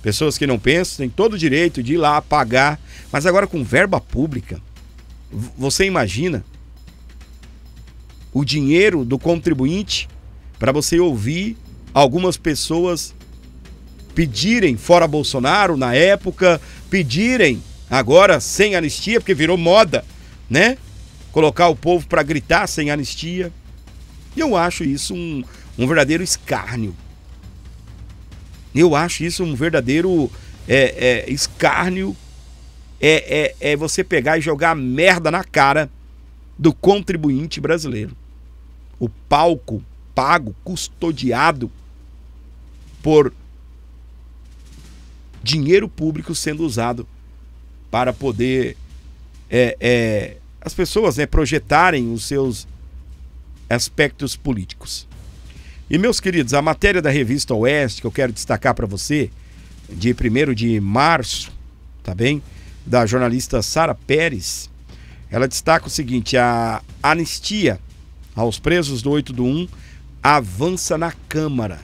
Pessoas que não pensam têm todo o direito de ir lá pagar, mas agora com verba pública, você imagina o dinheiro do contribuinte para você ouvir algumas pessoas pedirem fora Bolsonaro na época, pedirem agora sem anistia, porque virou moda, né? Colocar o povo para gritar sem anistia. E eu acho isso um verdadeiro escárnio. Eu acho isso um verdadeiro escárnio. É você pegar e jogar merda na cara do contribuinte brasileiro. O palco pago, custodiado por dinheiro público sendo usado para poder as pessoas, né, projetarem os seus aspectos políticos. E, meus queridos, a matéria da revista Oeste, que eu quero destacar para você, de 1º de março, tá bem? Da jornalista Sara Pérez, ela destaca o seguinte: a anistia aos presos do 8/1 avança na Câmara.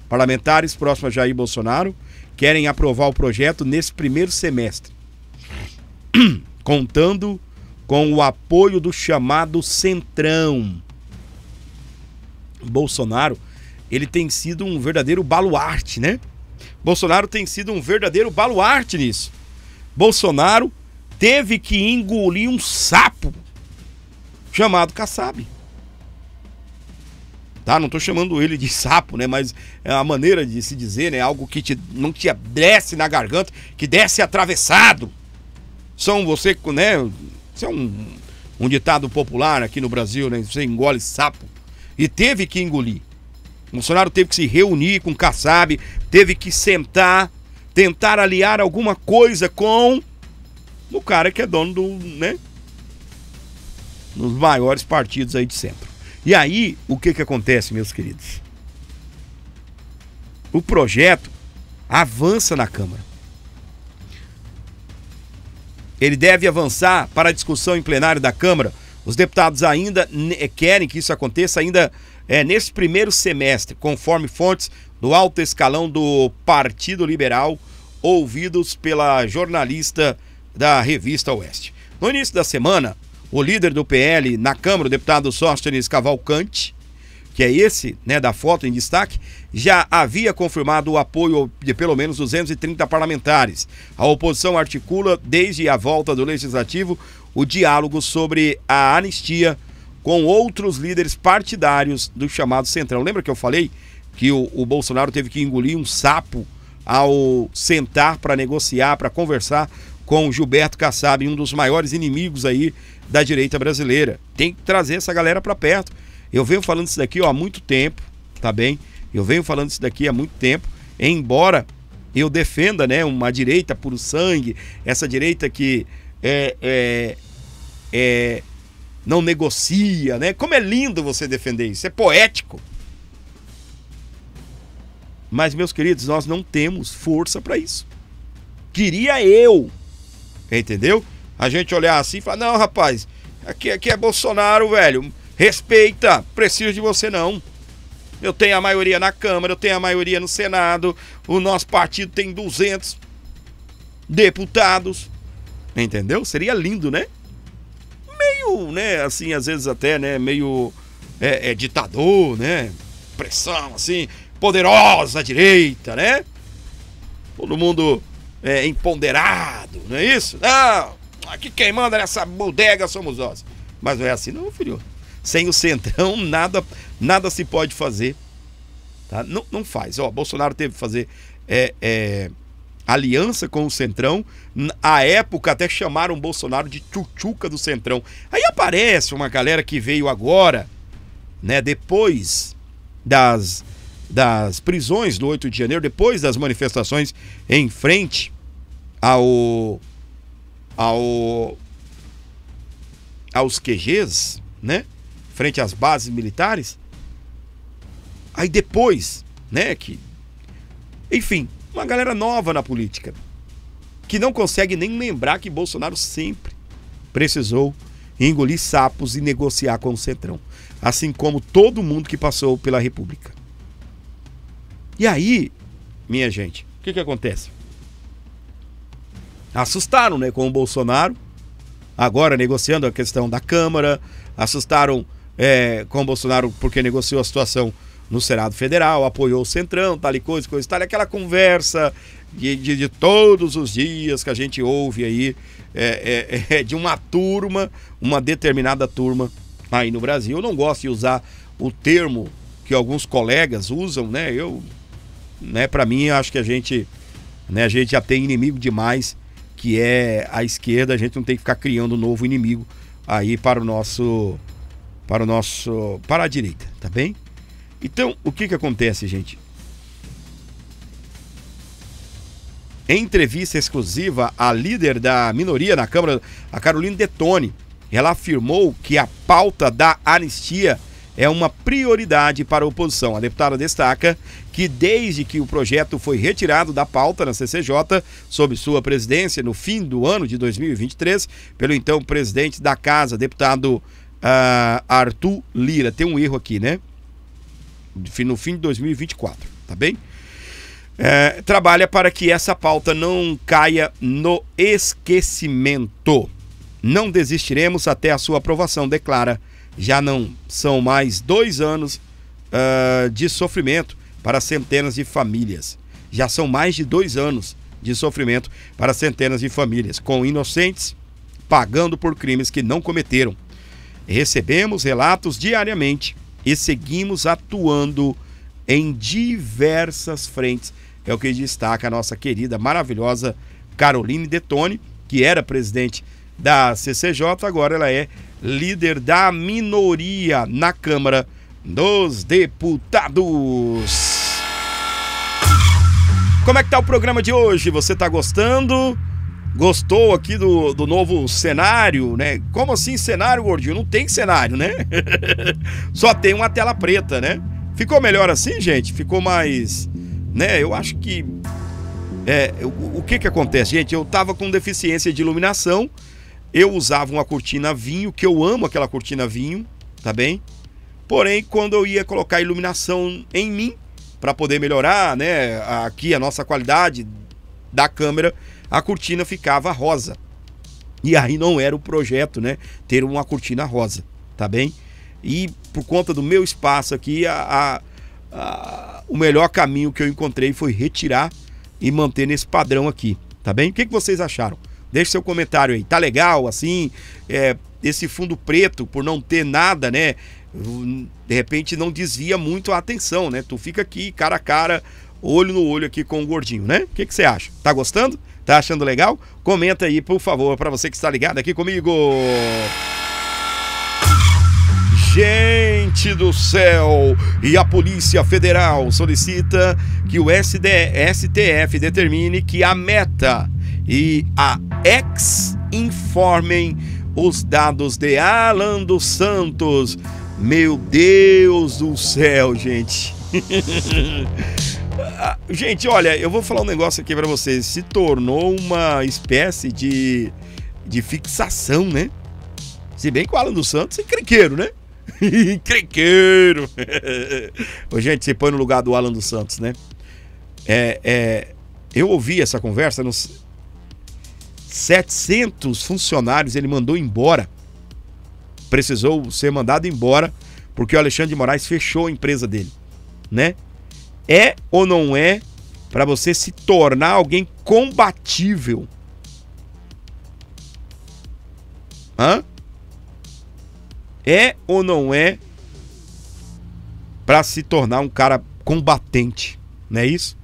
Parlamentares próximos a Jair Bolsonaro querem aprovar o projeto nesse primeiro semestre, contando com o apoio do chamado Centrão. Bolsonaro, ele tem sido um verdadeiro baluarte, né? Bolsonaro tem sido um verdadeiro baluarte nisso. Bolsonaro teve que engolir um sapo chamado Kassab. Tá? Não tô chamando ele de sapo, né? Mas é a maneira de se dizer, né? Algo que não te desce na garganta, que desce atravessado. Você, né? Isso é um ditado popular aqui no Brasil, né? Você engole sapo. E teve que engolir. Bolsonaro teve que se reunir com Kassab, teve que sentar, tentar aliar alguma coisa com o cara que é dono do, né, dos maiores partidos aí de centro. E aí, o que acontece, meus queridos? O projeto avança na Câmara. Ele deve avançar para a discussão em plenário da Câmara. Os deputados ainda querem que isso aconteça ainda nesse primeiro semestre, conforme fontes do alto escalão do Partido Liberal, ouvidos pela jornalista da Revista Oeste. No início da semana, o líder do PL na Câmara, o deputado Sóstenes Cavalcante, que é esse, né, da foto em destaque, já havia confirmado o apoio de pelo menos 230 parlamentares. A oposição articula, desde a volta do Legislativo, o diálogo sobre a anistia com outros líderes partidários do chamado Centrão. Lembra que eu falei que o Bolsonaro teve que engolir um sapo ao sentar para negociar, para conversar com o Gilberto Kassab, um dos maiores inimigos aí da direita brasileira? Tem que trazer essa galera para perto. Eu venho falando isso daqui há muito tempo, tá bem? Eu venho falando isso daqui há muito tempo, embora eu defenda, né, uma direita puro sangue, essa direita que não negocia, né? Como é lindo você defender isso, é poético. Mas, meus queridos, nós não temos força para isso. Queria eu, entendeu? A gente olhar assim e falar, não, rapaz, aqui é Bolsonaro, velho. Respeita, preciso de você não. Eu tenho a maioria na Câmara, eu tenho a maioria no Senado, o nosso partido tem 200 deputados, entendeu? Seria lindo, né? Meio, né, assim, às vezes até, né, meio ditador, né? Pressão, assim, poderosa direita, né? Todo mundo empoderado, não é isso? Não, aqui quem manda nessa bodega somos nós. Mas não é assim não, filho. Sem o Centrão, nada se pode fazer. Tá? Não faz. Ó, Bolsonaro teve que fazer aliança com o Centrão. À época até chamaram o Bolsonaro de tchutchuca do Centrão. Aí aparece uma galera que veio agora, né, depois das prisões do 8 de janeiro, depois das manifestações em frente aos QGs, né? Frente às bases militares. Aí depois, né, enfim, uma galera nova na política, que não consegue nem lembrar que Bolsonaro sempre precisou engolir sapos e negociar com o Centrão, assim como todo mundo que passou pela República. E aí, minha gente, o que acontece? Assustaram, né, com o Bolsonaro, agora negociando a questão da Câmara, assustaram com o Bolsonaro porque negociou a situação no Senado Federal, apoiou o Centrão, tal e coisa, tal, aquela conversa de todos os dias que a gente ouve aí, de uma turma, uma determinada turma aí no Brasil. Eu não gosto de usar o termo que alguns colegas usam, né? Para mim, acho que a gente já tem inimigo demais, que é a esquerda. A gente não tem que ficar criando um novo inimigo aí para a direita, tá bem? Então, o que acontece, gente? Em entrevista exclusiva, a líder da minoria na Câmara, a Caroline Detoni, ela afirmou que a pauta da anistia é uma prioridade para a oposição. A deputada destaca que desde que o projeto foi retirado da pauta na CCJ, sob sua presidência no fim do ano de 2023, pelo então presidente da casa, deputado Arthur Lira. Tem um erro aqui, né? No fim de 2024, tá bem? Trabalha para que essa pauta não caia no esquecimento. Não desistiremos até a sua aprovação, declara. Já não são mais 2 anos de sofrimento para centenas de famílias. Já são mais de 2 anos de sofrimento para centenas de famílias, com inocentes pagando por crimes que não cometeram. Recebemos relatos diariamente e seguimos atuando em diversas frentes. É o que destaca a nossa querida, maravilhosa Caroline Detoni, que era presidente da CCJ, agora ela é líder da minoria na Câmara dos Deputados. Como é que tá o programa de hoje? Você tá gostando? Gostou aqui do novo cenário, né? Como assim cenário, gordinho? Não tem cenário, né? Só tem uma tela preta, né? Ficou melhor assim, gente? Ficou mais, né? Eu acho que... o que acontece, gente? Eu tava com deficiência de iluminação. Eu usava uma cortina vinho, que eu amo aquela cortina vinho, tá bem? Porém, quando eu ia colocar iluminação em mim, para poder melhorar, né, aqui a nossa qualidade da câmera, a cortina ficava rosa. E aí não era o projeto, né, ter uma cortina rosa, tá bem? E por conta do meu espaço aqui, o melhor caminho que eu encontrei foi retirar e manter nesse padrão aqui, tá bem? O que vocês acharam? Deixe seu comentário aí. Tá legal assim? Esse fundo preto, por não ter nada, né? De repente não desvia muito a atenção, né? Tu fica aqui cara a cara, olho no olho aqui com o gordinho, né? O que você acha? Tá gostando? Tá achando legal? Comenta aí, por favor, para você que está ligado aqui comigo. Gente do céu! E a Polícia Federal solicita que o STF determine que a Meta e a X informem os dados de Alan dos Santos. Meu Deus do céu, gente. Gente, olha, eu vou falar um negócio aqui pra vocês. Se tornou uma espécie de fixação, né? Se bem que o Alan dos Santos é encrenqueiro, né? Encrenqueiro. Gente, você põe no lugar do Alan dos Santos, né? Eu ouvi essa conversa nos 700 funcionários ele mandou embora. Precisou ser mandado embora porque o Alexandre de Moraes fechou a empresa dele, né? É ou não é para você se tornar alguém combatível? Hã? É ou não é para se tornar um cara combatente, não é isso?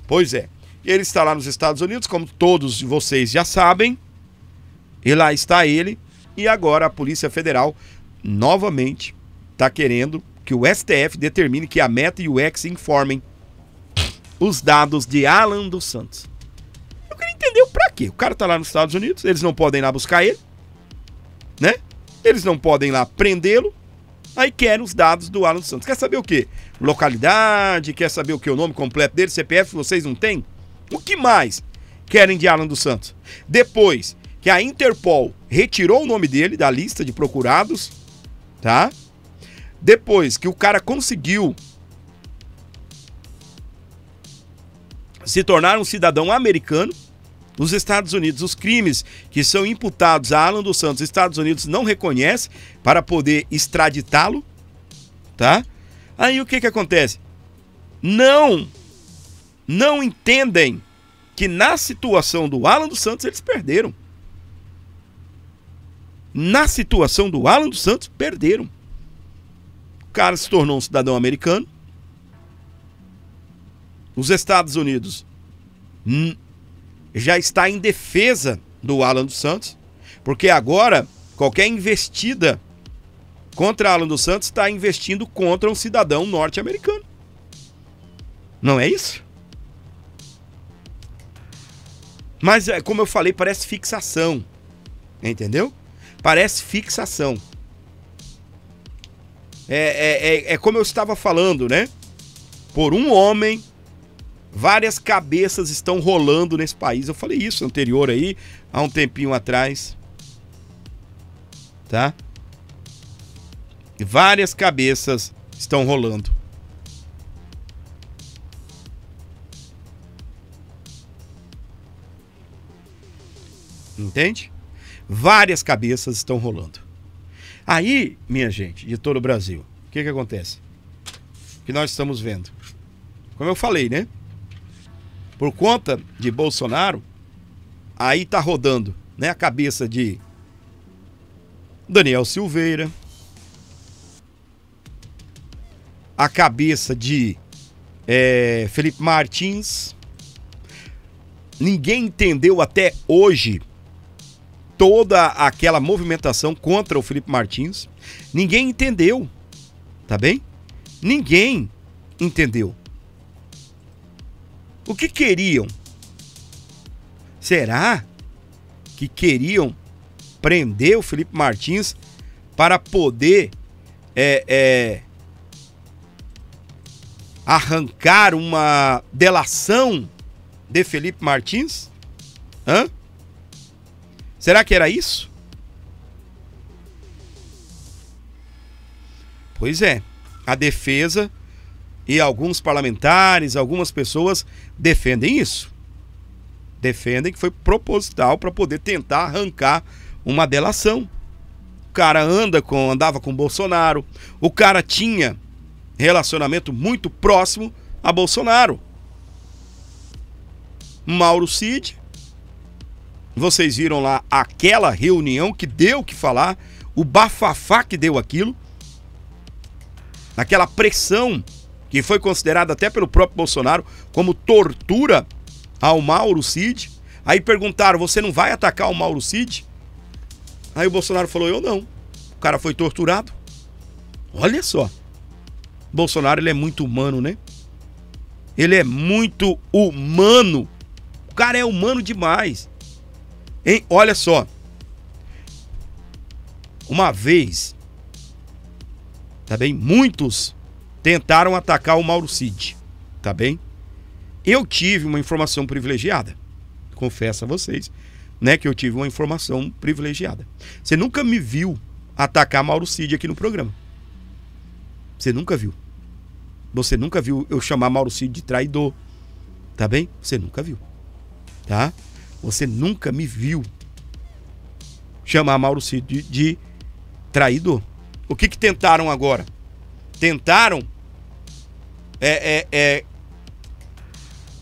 Pois é. Ele está lá nos Estados Unidos, como todos vocês já sabem. E lá está ele. E agora a Polícia Federal novamente está querendo que o STF determine que a Meta e o X informem os dados de Alan dos Santos. Eu queria entender o pra quê. O cara está lá nos Estados Unidos, eles não podem ir lá buscar ele, né? Eles não podem ir lá prendê-lo. Aí querem os dados do Alan dos Santos. Quer saber o quê? Localidade, quer saber o que? O nome completo dele, CPF, vocês não têm? O que mais querem de Alan dos Santos? Depois que a Interpol retirou o nome dele da lista de procurados, tá? Depois que o cara conseguiu se tornar um cidadão americano, nos Estados Unidos, os crimes que são imputados a Alan dos Santos, os Estados Unidos não reconhecem para poder extraditá-lo, tá? Aí o que acontece? Não entendem que na situação do Alan dos Santos eles perderam. Na situação do Alan dos Santos, perderam. O cara se tornou um cidadão americano. Os Estados Unidos já está em defesa do Alan dos Santos, porque agora qualquer investida contra Alan dos Santos está investindo contra um cidadão norte-americano. Não é isso? Mas, como eu falei, parece fixação. Entendeu? Parece fixação. É como eu estava falando, né? Por um homem, várias cabeças estão rolando nesse país. Eu falei isso anterior aí, há um tempinho atrás. Tá? Várias cabeças estão rolando. Entende? Várias cabeças estão rolando. Aí, minha gente, de todo o Brasil, o que acontece? O que nós estamos vendo? Como eu falei, né? Por conta de Bolsonaro, aí tá rodando, né, a cabeça de Daniel Silveira, a cabeça de Felipe Martins. Ninguém entendeu até hoje toda aquela movimentação contra o Felipe Martins. Ninguém entendeu, tá bem? Ninguém entendeu. O que queriam? Será que queriam prender o Felipe Martins para poder arrancar uma delação de Felipe Martins? Hã? Será que era isso? Pois é, a defesa e alguns parlamentares, algumas pessoas defendem isso. Defendem que foi proposital para poder tentar arrancar uma delação. O cara andava com Bolsonaro, o cara tinha relacionamento muito próximo a Bolsonaro. Mauro Cid, vocês viram lá aquela reunião que deu o que falar, o bafafá que deu aquilo, aquela pressão que foi considerada até pelo próprio Bolsonaro como tortura ao Mauro Cid. Aí perguntaram, você não vai atacar o Mauro Cid? Aí o Bolsonaro falou, eu não. O cara foi torturado. Olha só. Bolsonaro, ele é muito humano, né? Ele é muito humano. O cara é humano demais. Hein? Olha só. Uma vez, tá bem? Muitos tentaram atacar o Mauro Cid, tá bem? Eu tive uma informação privilegiada. Confesso a vocês, né, que eu tive uma informação privilegiada. Você nunca me viu atacar Mauro Cid aqui no programa. Você nunca viu. Você nunca viu eu chamar Mauro Cid de traidor, tá bem? Você nunca viu, tá? Você nunca me viu chamar Mauro Cid de traidor. O que tentaram agora? Tentaram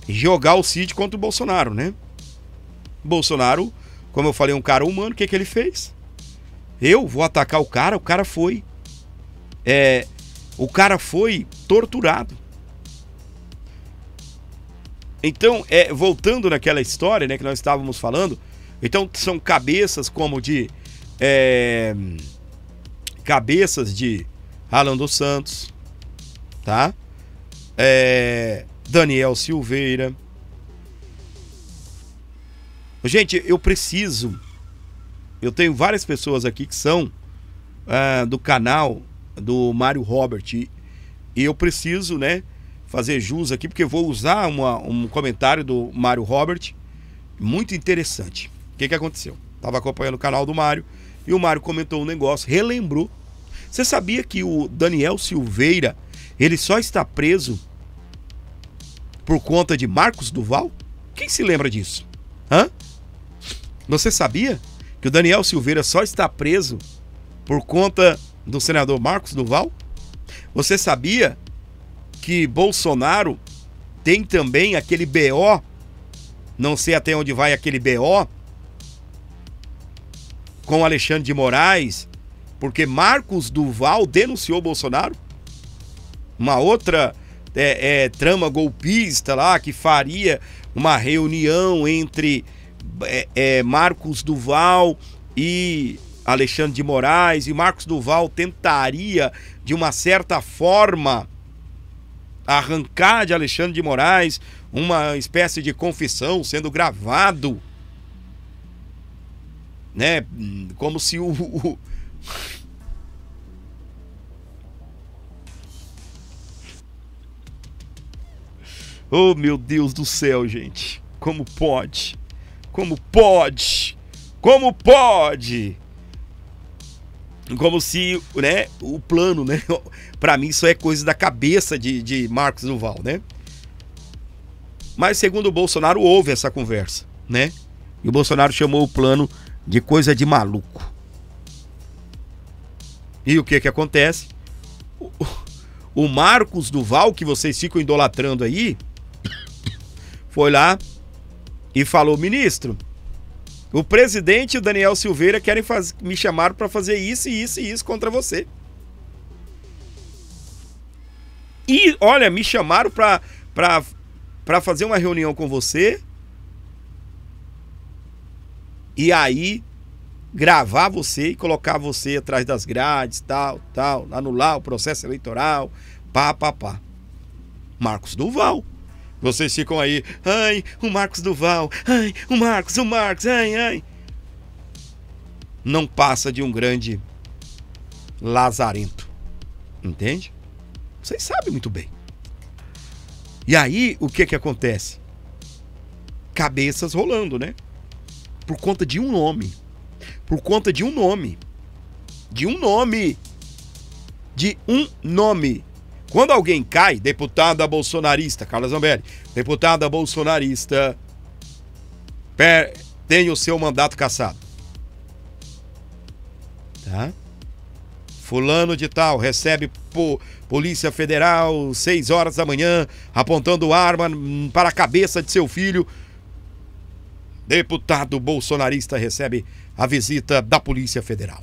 jogar o Cid contra o Bolsonaro, né? Bolsonaro, como eu falei, um cara humano, o que ele fez? Eu vou atacar o cara foi torturado. Então, voltando naquela história, né, que nós estávamos falando, então são cabeças como cabeças de Alan dos Santos, tá? Daniel Silveira. Gente, eu tenho várias pessoas aqui que são do canal do Mário Robert, e eu preciso, né, fazer jus aqui, porque eu vou usar um comentário do Mário Robert muito interessante. O que aconteceu? Estava acompanhando o canal do Mário e o Mário comentou um negócio, relembrou. Você sabia que o Daniel Silveira, ele só está preso por conta de Marcos Duval? Quem se lembra disso? Hã? Você sabia que o Daniel Silveira só está preso por conta do senador Marcos Duval? Você sabia que Bolsonaro tem também aquele BO, não sei até onde vai aquele BO, com Alexandre de Moraes, porque Marcos Duval denunciou Bolsonaro? Uma outra trama golpista lá, que faria uma reunião entre Marcos Duval e Alexandre de Moraes, e Marcos Duval tentaria, de uma certa forma, arrancar de Alexandre de Moraes uma espécie de confissão sendo gravado, né? Como se Oh, meu Deus do céu, gente. Como pode? Como pode? Como pode? Como se, né, o plano, né? Pra mim isso é coisa da cabeça de Marcos Duval, né? Mas segundo o Bolsonaro houve essa conversa, né? E o Bolsonaro chamou o plano de coisa de maluco. E o que acontece? O Marcos Duval, que vocês ficam idolatrando aí, foi lá e falou: ministro, o presidente e o Daniel Silveira querem me chamar para fazer isso e isso e isso contra você. E, olha, me chamaram para fazer uma reunião com você e aí gravar você e colocar você atrás das grades, tal, anular o processo eleitoral, pá. Marcos Duval. Vocês ficam aí, ai, o Marcos Duval, ai, o Marcos, ai. Não passa de um grande lazarento. Entende? Vocês sabem muito bem. E aí, o que acontece? Cabeças rolando, né? Por conta de um nome. Por conta de um nome. De um nome. de um nome. Quando alguém cai, deputada bolsonarista, Carla Zambelli, deputada bolsonarista, tem o seu mandato cassado. Tá? Fulano de tal recebe Polícia Federal 6 horas da manhã, apontando arma para a cabeça de seu filho. Deputado bolsonarista recebe a visita da Polícia Federal.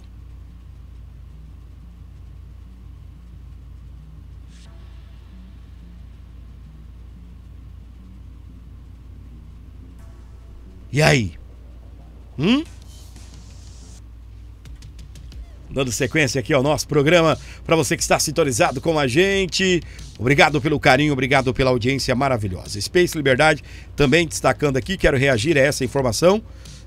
E aí? Dando sequência aqui ao nosso programa, para você que está sintonizado com a gente, obrigado pelo carinho, obrigado pela audiência maravilhosa. Space Liberdade também destacando aqui, quero reagir a essa informação.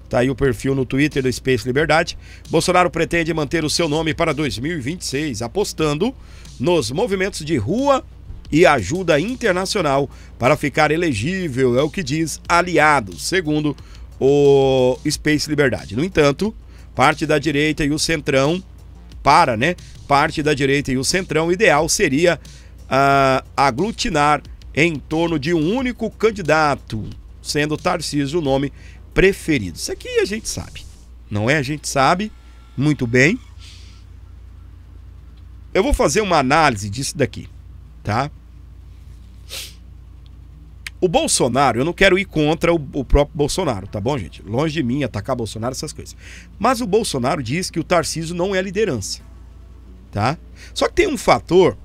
Tá aí o perfil no Twitter do Space Liberdade. Bolsonaro pretende manter o seu nome para 2026, apostando nos movimentos de rua e ajuda internacional para ficar elegível, é o que diz Aliados, segundo o Space Liberdade. No entanto, parte da direita e o centrão, parte da direita e o centrão, ideal seria aglutinar em torno de um único candidato, sendo Tarcísio o nome preferido. Isso aqui a gente sabe, não é? A gente sabe muito bem. Eu vou fazer uma análise disso daqui, tá? O Bolsonaro, eu não quero ir contra o próprio Bolsonaro, tá bom, gente? Longe de mim atacar Bolsonaro, essas coisas. Mas o Bolsonaro diz que o Tarcísio não é liderança, tá? Só que tem um fator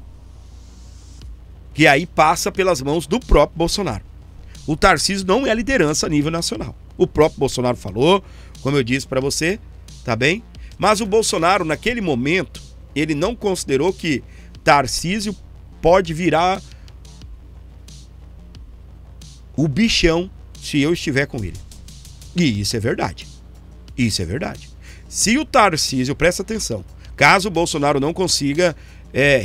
que aí passa pelas mãos do próprio Bolsonaro. O Tarcísio não é liderança a nível nacional. O próprio Bolsonaro falou, como eu disse pra você, tá bem? Mas o Bolsonaro, naquele momento, ele não considerou que Tarcísio pode virar o bichão se eu estiver com ele. E isso é verdade. Isso é verdade. Se o Tarcísio, presta atenção, caso o Bolsonaro não consiga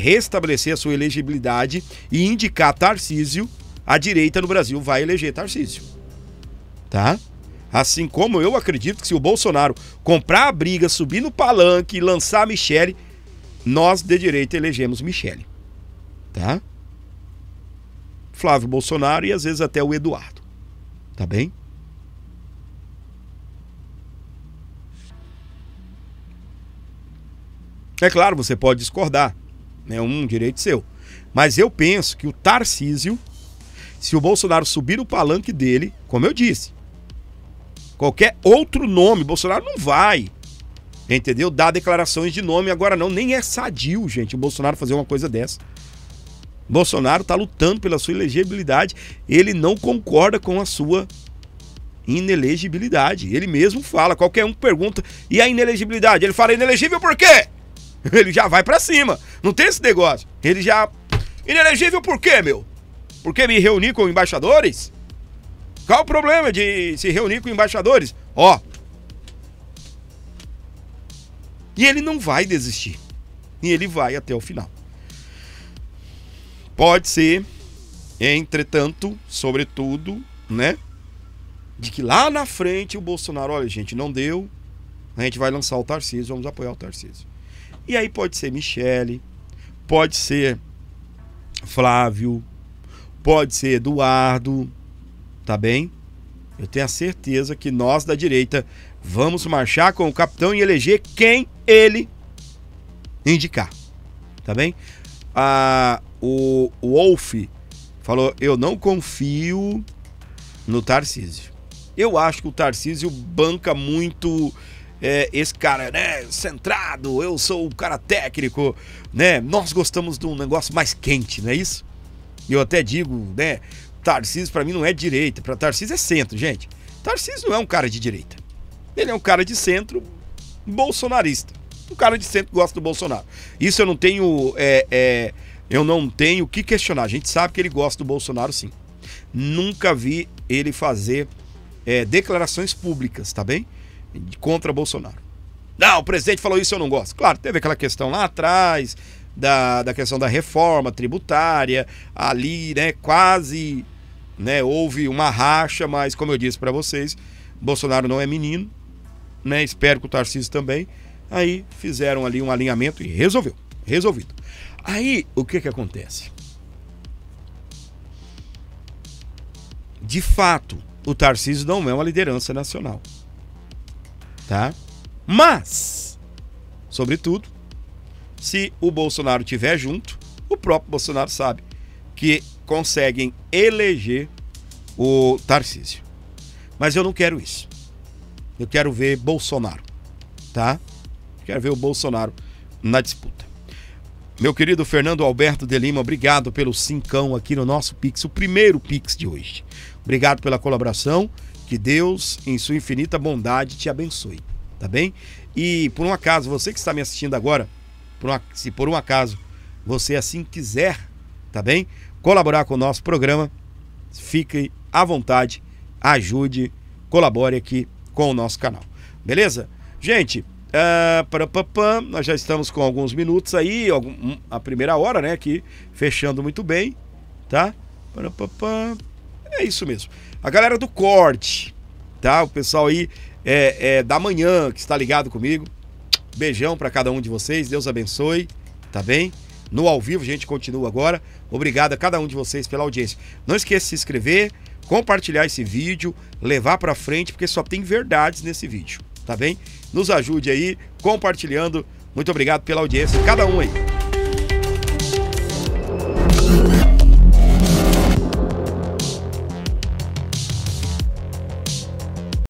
restabelecer a sua elegibilidade e indicar Tarcísio, a direita no Brasil vai eleger Tarcísio. Tá? Assim como eu acredito que se o Bolsonaro comprar a briga, subir no palanque e lançar a Michele, nós de direita elegemos Michele. Tá? Flávio Bolsonaro e às vezes até o Eduardo. Tá bem? É claro, você pode discordar. É um direito seu. Mas eu penso que o Tarcísio, se o Bolsonaro subir no palanque dele, como eu disse, qualquer outro nome, Bolsonaro não vai, entendeu? Dar declarações de nome agora não. Nem é sadio, gente, o Bolsonaro fazer uma coisa dessa. Bolsonaro está lutando pela sua elegibilidade. Ele não concorda com a sua inelegibilidade. Ele mesmo fala, qualquer um pergunta, e a inelegibilidade? Ele fala, inelegível por quê? Ele já vai pra cima. Não tem esse negócio. Ele já... Inelegível por quê, meu? Porque me reuni com embaixadores? Qual o problema de se reunir com embaixadores? Ó. E ele não vai desistir. E ele vai até o final. Pode ser, entretanto, sobretudo, né? De que lá na frente o Bolsonaro, olha, gente, não deu. A gente vai lançar o Tarcísio, vamos apoiar o Tarcísio. E aí pode ser Michele, pode ser Flávio, pode ser Eduardo, tá bem? Eu tenho a certeza que nós da direita vamos marchar com o capitão e eleger quem ele indicar, tá bem? O Wolf falou, eu não confio no Tarcísio. Eu acho que o Tarcísio banca muito esse cara, né, centrado, eu sou o cara técnico, né, nós gostamos de um negócio mais quente, não é isso? Eu até digo, né, Tarcísio pra mim não é direita, pra Tarcísio é centro, gente. Tarcísio não é um cara de direita, ele é um cara de centro bolsonarista, um cara de centro que gosta do Bolsonaro. Isso eu não tenho, eu não tenho o que questionar, a gente sabe que ele gosta do Bolsonaro sim. Nunca vi ele fazer declarações públicas, tá bem? Contra Bolsonaro. Não, o presidente falou isso, eu não gosto. Claro, teve aquela questão lá atrás, da questão da reforma tributária, ali, né, quase, né, houve uma racha, mas como eu disse para vocês, Bolsonaro não é menino, né, espero que o Tarcísio também, aí fizeram ali um alinhamento e resolveu. Resolvido. Aí, o que acontece? De fato, o Tarcísio não é uma liderança nacional. Tá? Mas, sobretudo, se o Bolsonaro estiver junto, o próprio Bolsonaro sabe que conseguem eleger o Tarcísio. Mas eu não quero isso. Eu quero ver Bolsonaro, tá? Quero ver o Bolsonaro na disputa. Meu querido Fernando Alberto de Lima, obrigado pelo cincão aqui no nosso Pix, o primeiro Pix de hoje. Obrigado pela colaboração, que Deus, em sua infinita bondade, te abençoe, tá bem? E por um acaso, você que está me assistindo agora, se por um acaso você assim quiser, tá bem? Colaborar com o nosso programa, fique à vontade, ajude, colabore aqui com o nosso canal, beleza? Gente, nós já estamos com alguns minutos aí, a primeira hora, né, aqui, fechando muito bem, tá? É isso mesmo. A galera do corte, tá? O pessoal aí da manhã que está ligado comigo, beijão para cada um de vocês, Deus abençoe, tá bem? No ao vivo a gente continua agora. Obrigado a cada um de vocês pela audiência. Não esqueça de se inscrever, compartilhar esse vídeo, levar para frente, porque só tem verdades nesse vídeo, tá bem? Nos ajude aí, compartilhando. Muito obrigado pela audiência, cada um aí.